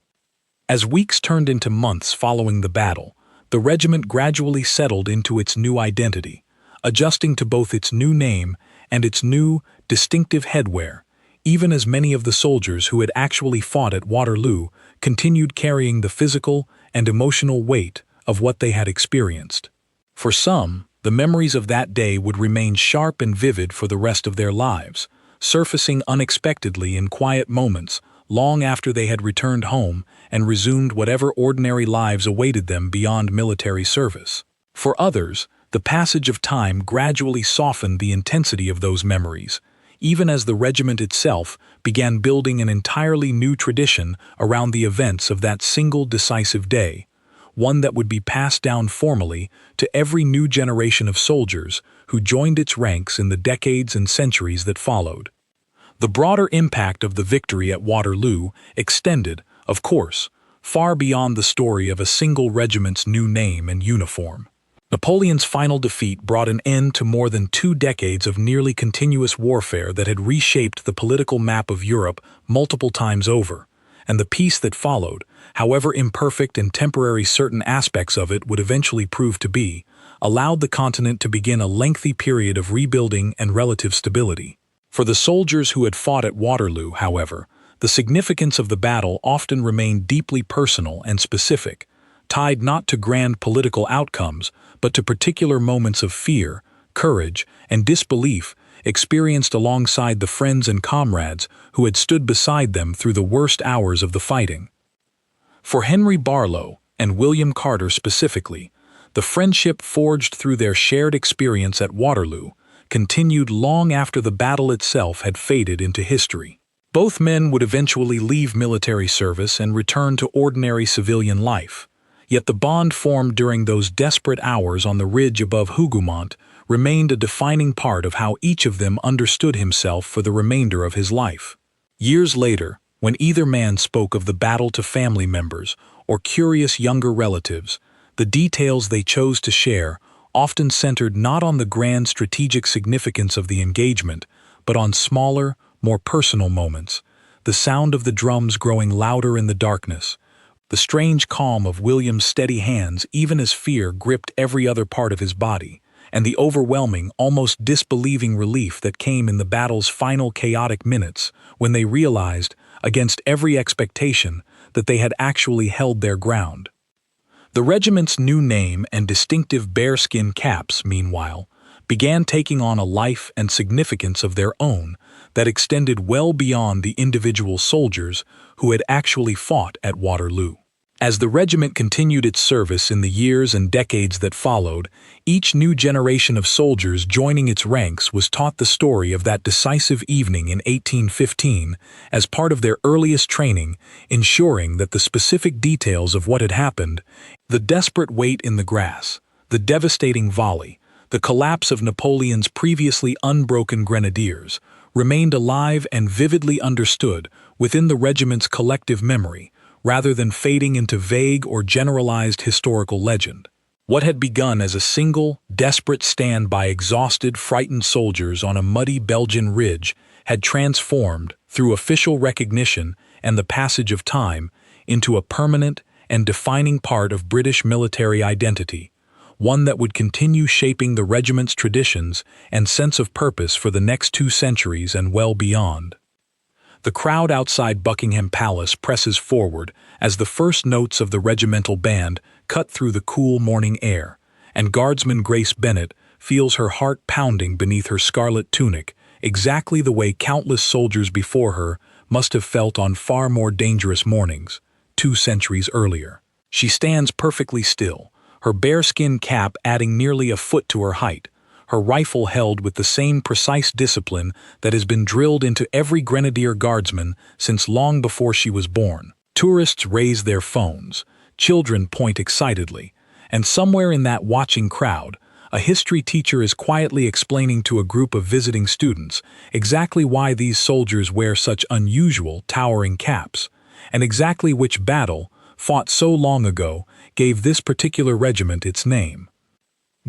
As weeks turned into months following the battle, the regiment gradually settled into its new identity, adjusting to both its new name and its new, distinctive headwear, even as many of the soldiers who had actually fought at Waterloo continued carrying the physical and emotional weight of what they had experienced. For some, the memories of that day would remain sharp and vivid for the rest of their lives, surfacing unexpectedly in quiet moments long after they had returned home and resumed whatever ordinary lives awaited them beyond military service. For others, the passage of time gradually softened the intensity of those memories, even as the regiment itself began building an entirely new tradition around the events of that single decisive day, one that would be passed down formally to every new generation of soldiers who joined its ranks in the decades and centuries that followed. The broader impact of the victory at Waterloo extended, of course, far beyond the story of a single regiment's new name and uniform. Napoleon's final defeat brought an end to more than 2 decades of nearly continuous warfare that had reshaped the political map of Europe multiple times over, and the peace that followed, however imperfect and temporary certain aspects of it would eventually prove to be, allowed the continent to begin a lengthy period of rebuilding and relative stability. For the soldiers who had fought at Waterloo, however, the significance of the battle often remained deeply personal and specific, tied not to grand political outcomes, but to particular moments of fear, courage, and disbelief experienced alongside the friends and comrades who had stood beside them through the worst hours of the fighting. For Henry Barlow, and William Carter specifically, the friendship forged through their shared experience at Waterloo continued long after the battle itself had faded into history. Both men would eventually leave military service and return to ordinary civilian life. Yet the bond formed during those desperate hours on the ridge above Hougoumont remained a defining part of how each of them understood himself for the remainder of his life. Years later, when either man spoke of the battle to family members or curious younger relatives, the details they chose to share often centered not on the grand strategic significance of the engagement, but on smaller, more personal moments, the sound of the drums growing louder in the darkness, the strange calm of William's steady hands even as fear gripped every other part of his body, and the overwhelming, almost disbelieving relief that came in the battle's final chaotic minutes when they realized, against every expectation, that they had actually held their ground. The regiment's new name and distinctive bearskin caps, meanwhile, began taking on a life and significance of their own that extended well beyond the individual soldiers who had actually fought at Waterloo. As the regiment continued its service in the years and decades that followed, each new generation of soldiers joining its ranks was taught the story of that decisive evening in 1815 as part of their earliest training, ensuring that the specific details of what had happened, the desperate wait in the grass, the devastating volley, the collapse of Napoleon's previously unbroken grenadiers, remained alive and vividly understood within the regiment's collective memory, rather than fading into vague or generalized historical legend. What had begun as a single, desperate stand by exhausted, frightened soldiers on a muddy Belgian ridge had transformed, through official recognition and the passage of time, into a permanent and defining part of British military identity, one that would continue shaping the regiment's traditions and sense of purpose for the next 2 centuries and well beyond. The crowd outside Buckingham Palace presses forward as the first notes of the regimental band cut through the cool morning air, and Guardsman Grace Bennet feels her heart pounding beneath her scarlet tunic, exactly the way countless soldiers before her must have felt on far more dangerous mornings, 2 centuries earlier. She stands perfectly still, her bearskin cap adding nearly a foot to her height, her rifle held with the same precise discipline that has been drilled into every Grenadier Guardsman since long before she was born. Tourists raise their phones, children point excitedly, and somewhere in that watching crowd, a history teacher is quietly explaining to a group of visiting students exactly why these soldiers wear such unusual, towering caps, and exactly which battle, fought so long ago, gave this particular regiment its name.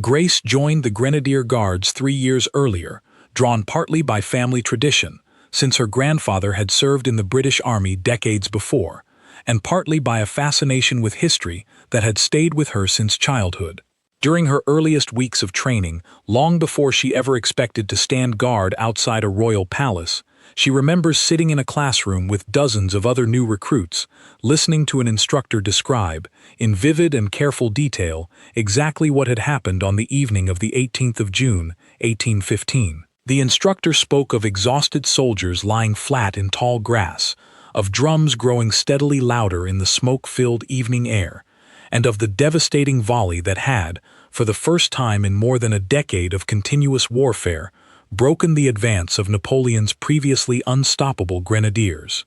Grace joined the Grenadier Guards 3 years earlier, drawn partly by family tradition, since her grandfather had served in the British Army decades before, and partly by a fascination with history that had stayed with her since childhood. During her earliest weeks of training, long before she ever expected to stand guard outside a royal palace, she remembers sitting in a classroom with dozens of other new recruits, listening to an instructor describe, in vivid and careful detail, exactly what had happened on the evening of the 18th of June, 1815. The instructor spoke of exhausted soldiers lying flat in tall grass, of drums growing steadily louder in the smoke-filled evening air, and of the devastating volley that had, for the first time in more than a decade of continuous warfare, broken the advance of Napoleon's previously unstoppable grenadiers.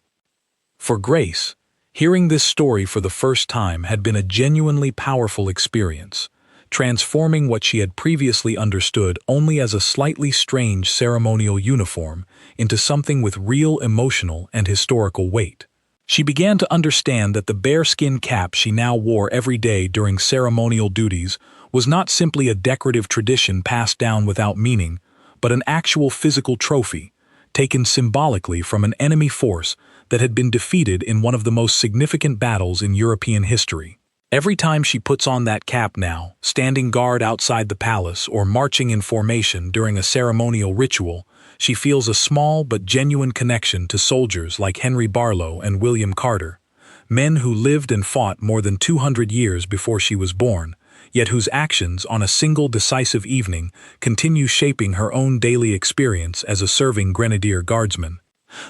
For Grace, hearing this story for the first time had been a genuinely powerful experience, transforming what she had previously understood only as a slightly strange ceremonial uniform into something with real emotional and historical weight. She began to understand that the bearskin cap she now wore every day during ceremonial duties was not simply a decorative tradition passed down without meaning, but an actual physical trophy, taken symbolically from an enemy force that had been defeated in one of the most significant battles in European history. Every time she puts on that cap now, standing guard outside the palace or marching in formation during a ceremonial ritual, she feels a small but genuine connection to soldiers like Henry Barlow and William Carter, men who lived and fought more than 200 years before she was born, yet whose actions on a single decisive evening continue shaping her own daily experience as a serving Grenadier Guardsman.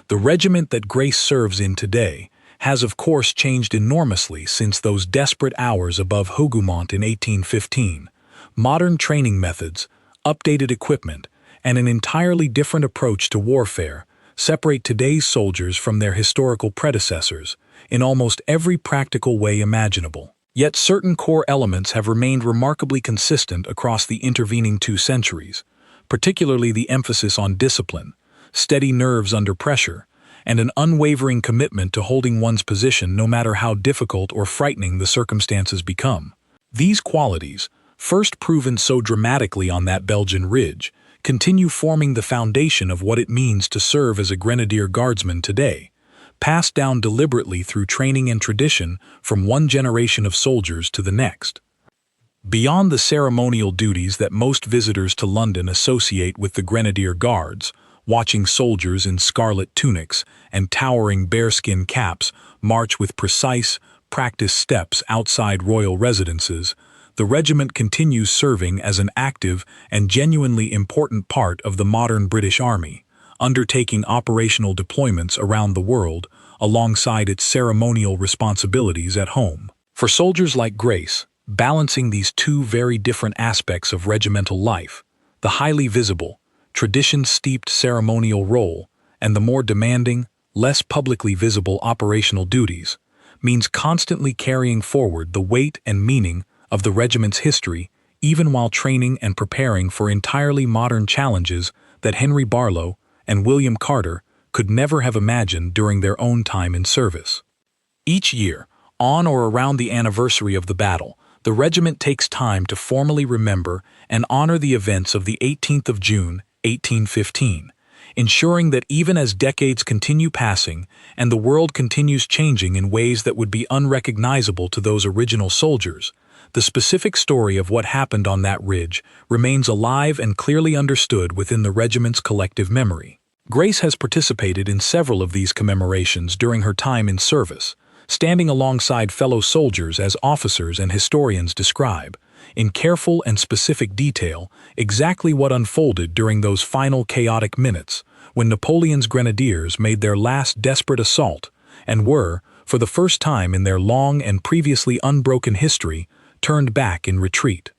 The regiment that Grace serves in today has of course changed enormously since those desperate hours above Hougoumont in 1815. Modern training methods, updated equipment, and an entirely different approach to warfare separate today's soldiers from their historical predecessors in almost every practical way imaginable. Yet certain core elements have remained remarkably consistent across the intervening 2 centuries, particularly the emphasis on discipline, steady nerves under pressure, and an unwavering commitment to holding one's position no matter how difficult or frightening the circumstances become. These qualities, first proven so dramatically on that Belgian ridge, continue forming the foundation of what it means to serve as a Grenadier Guardsman today, passed down deliberately through training and tradition from one generation of soldiers to the next. Beyond the ceremonial duties that most visitors to London associate with the Grenadier Guards, watching soldiers in scarlet tunics and towering bearskin caps march with precise, practiced steps outside royal residences, the regiment continues serving as an active and genuinely important part of the modern British Army, undertaking operational deployments around the world alongside its ceremonial responsibilities at home. For soldiers like Grace, balancing these two very different aspects of regimental life, the highly visible, tradition-steeped ceremonial role and the more demanding, less publicly visible operational duties, means constantly carrying forward the weight and meaning of the regiment's history, even while training and preparing for entirely modern challenges that Henry Barlow and William Carter could never have imagined during their own time in service. Each year, on or around the anniversary of the battle, the regiment takes time to formally remember and honor the events of the 18th of June, 1815, ensuring that even as decades continue passing and the world continues changing in ways that would be unrecognizable to those original soldiers, the specific story of what happened on that ridge remains alive and clearly understood within the regiment's collective memory. Grace has participated in several of these commemorations during her time in service, standing alongside fellow soldiers as officers and historians describe, in careful and specific detail, exactly what unfolded during those final chaotic minutes when Napoleon's Grenadiers made their last desperate assault and were, for the first time in their long and previously unbroken history, turned back in retreat.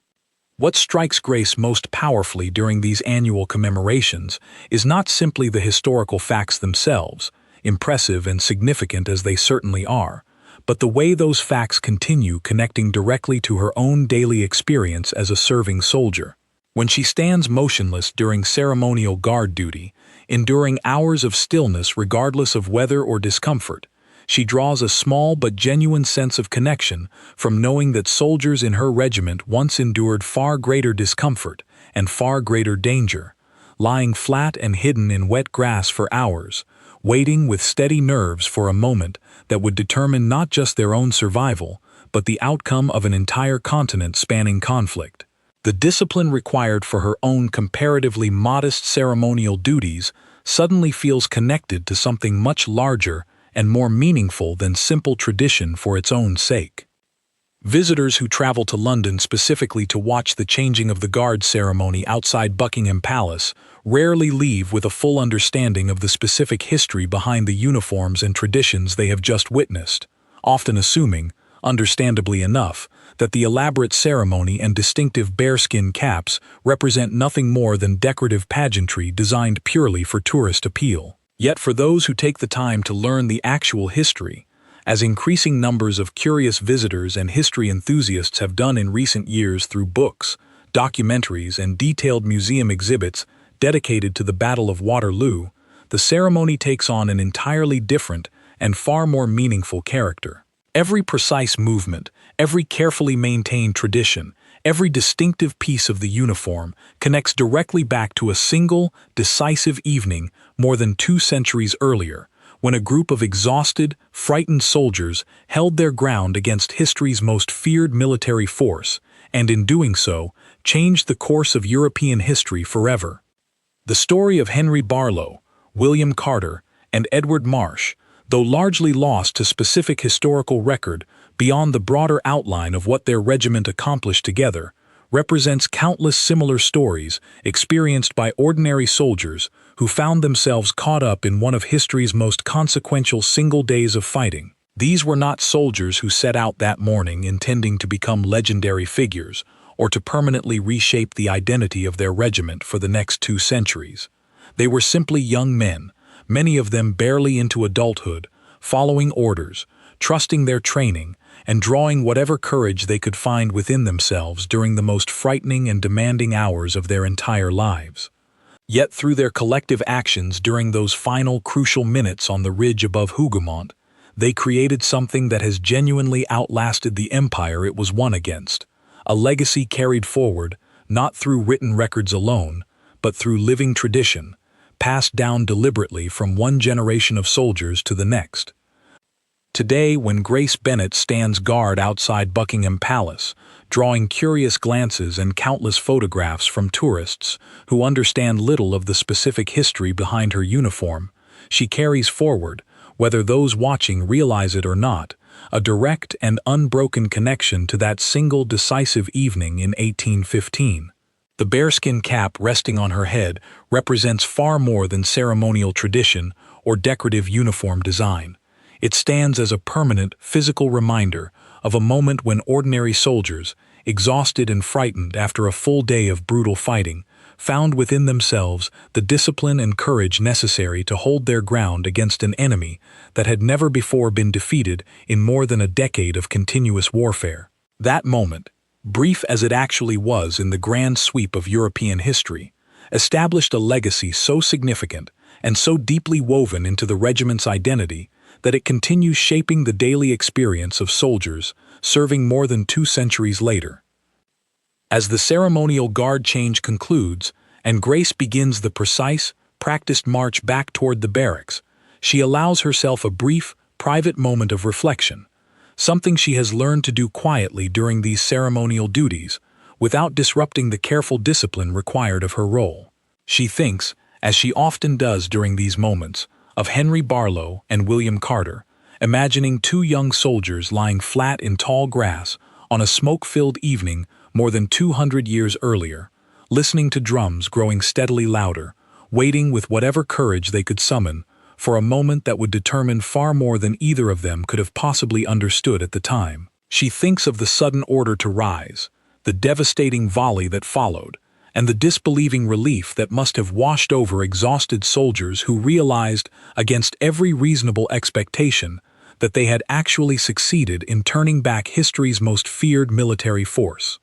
What strikes Grace most powerfully during these annual commemorations is not simply the historical facts themselves, impressive and significant as they certainly are, but the way those facts continue connecting directly to her own daily experience as a serving soldier. When she stands motionless during ceremonial guard duty, enduring hours of stillness regardless of weather or discomfort, she draws a small but genuine sense of connection from knowing that soldiers in her regiment once endured far greater discomfort and far greater danger, lying flat and hidden in wet grass for hours, waiting with steady nerves for a moment that would determine not just their own survival, but the outcome of an entire continent-spanning conflict. The discipline required for her own comparatively modest ceremonial duties suddenly feels connected to something much larger and more meaningful than simple tradition for its own sake. Visitors who travel to London specifically to watch the changing of the guard ceremony outside Buckingham Palace rarely leave with a full understanding of the specific history behind the uniforms and traditions they have just witnessed, often assuming, understandably enough, that the elaborate ceremony and distinctive bearskin caps represent nothing more than decorative pageantry designed purely for tourist appeal. Yet for those who take the time to learn the actual history, as increasing numbers of curious visitors and history enthusiasts have done in recent years through books, documentaries, and detailed museum exhibits dedicated to the Battle of Waterloo, the ceremony takes on an entirely different and far more meaningful character. Every precise movement, every carefully maintained tradition, every distinctive piece of the uniform connects directly back to a single, decisive evening more than 2 centuries earlier, when a group of exhausted, frightened soldiers held their ground against history's most feared military force, and in doing so, changed the course of European history forever. The story of Henry Barlow, William Carter, and Edward Marsh, though largely lost to specific historical record beyond the broader outline of what their regiment accomplished together, represents countless similar stories experienced by ordinary soldiers who found themselves caught up in one of history's most consequential single days of fighting. These were not soldiers who set out that morning intending to become legendary figures or to permanently reshape the identity of their regiment for the next 2 centuries. They were simply young men, many of them barely into adulthood, following orders, trusting their training, and drawing whatever courage they could find within themselves during the most frightening and demanding hours of their entire lives. Yet through their collective actions during those final crucial minutes on the ridge above Hougoumont, they created something that has genuinely outlasted the empire it was won against, a legacy carried forward not through written records alone, but through living tradition, passed down deliberately from one generation of soldiers to the next. Today, when Grace Bennet stands guard outside Buckingham Palace, drawing curious glances and countless photographs from tourists who understand little of the specific history behind her uniform. She carries forward, whether those watching realize it or not, a direct and unbroken connection to that single decisive evening in 1815. The bearskin cap resting on her head represents far more than ceremonial tradition or decorative uniform design. It stands as a permanent, physical reminder of a moment when ordinary soldiers, exhausted and frightened after a full day of brutal fighting, found within themselves the discipline and courage necessary to hold their ground against an enemy that had never before been defeated in more than a decade of continuous warfare. That moment, brief as it actually was in the grand sweep of European history, established a legacy so significant and so deeply woven into the regiment's identity that it continues shaping the daily experience of soldiers serving more than 2 centuries later. As the ceremonial guard change concludes and Grace begins the precise, practiced march back toward the barracks, she allows herself a brief, private moment of reflection, something she has learned to do quietly during these ceremonial duties, without disrupting the careful discipline required of her role. She thinks, as she often does during these moments, of Henry Barlow and William Carter, imagining 2 young soldiers lying flat in tall grass on a smoke-filled evening more than 200 years earlier, listening to drums growing steadily louder, waiting with whatever courage they could summon for a moment that would determine far more than either of them could have possibly understood at the time. She thinks of the sudden order to rise, the devastating volley that followed, and the disbelieving relief that must have washed over exhausted soldiers who realized, against every reasonable expectation, that they had actually succeeded in turning back history's most feared military force.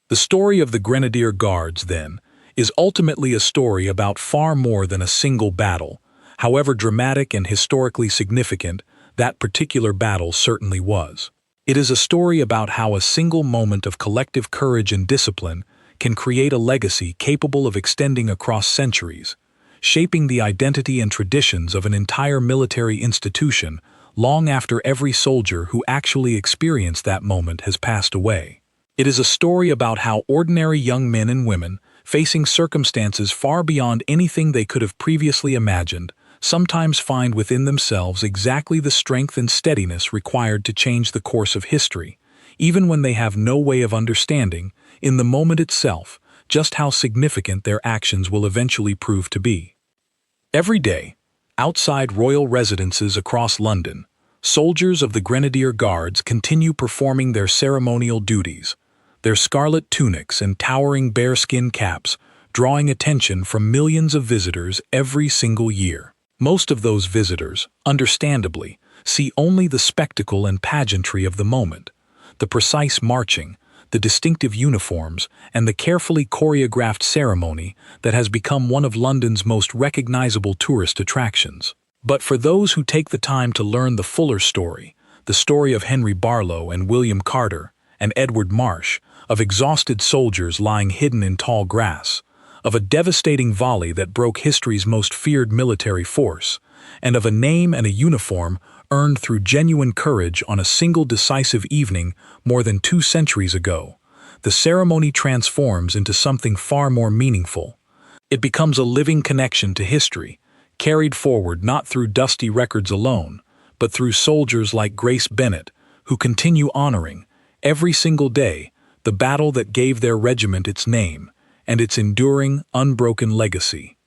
The story of the Grenadier Guards, then, is ultimately a story about far more than a single battle, however dramatic and historically significant that particular battle certainly was. It is a story about how a single moment of collective courage and discipline can create a legacy capable of extending across centuries, shaping the identity and traditions of an entire military institution long after every soldier who actually experienced that moment has passed away. It is a story about how ordinary young men and women, facing circumstances far beyond anything they could have previously imagined, sometimes find within themselves exactly the strength and steadiness required to change the course of history, even when they have no way of understanding, in the moment itself, just how significant their actions will eventually prove to be. Every day, outside royal residences across London, soldiers of the Grenadier Guards continue performing their ceremonial duties, their scarlet tunics and towering bearskin caps drawing attention from millions of visitors every single year. Most of those visitors, understandably, see only the spectacle and pageantry of the moment, the precise marching, the distinctive uniforms, and the carefully choreographed ceremony that has become one of London's most recognizable tourist attractions. But for those who take the time to learn the fuller story, the story of Henry Barlow and William Carter and Edward Marsh, of exhausted soldiers lying hidden in tall grass, of a devastating volley that broke history's most feared military force, and of a name and a uniform earned through genuine courage on a single decisive evening more than 2 centuries ago, the ceremony transforms into something far more meaningful. It becomes a living connection to history, carried forward not through dusty records alone, but through soldiers like Grace Bennett, who continue honoring, every single day, the battle that gave their regiment its name and its enduring, unbroken legacy.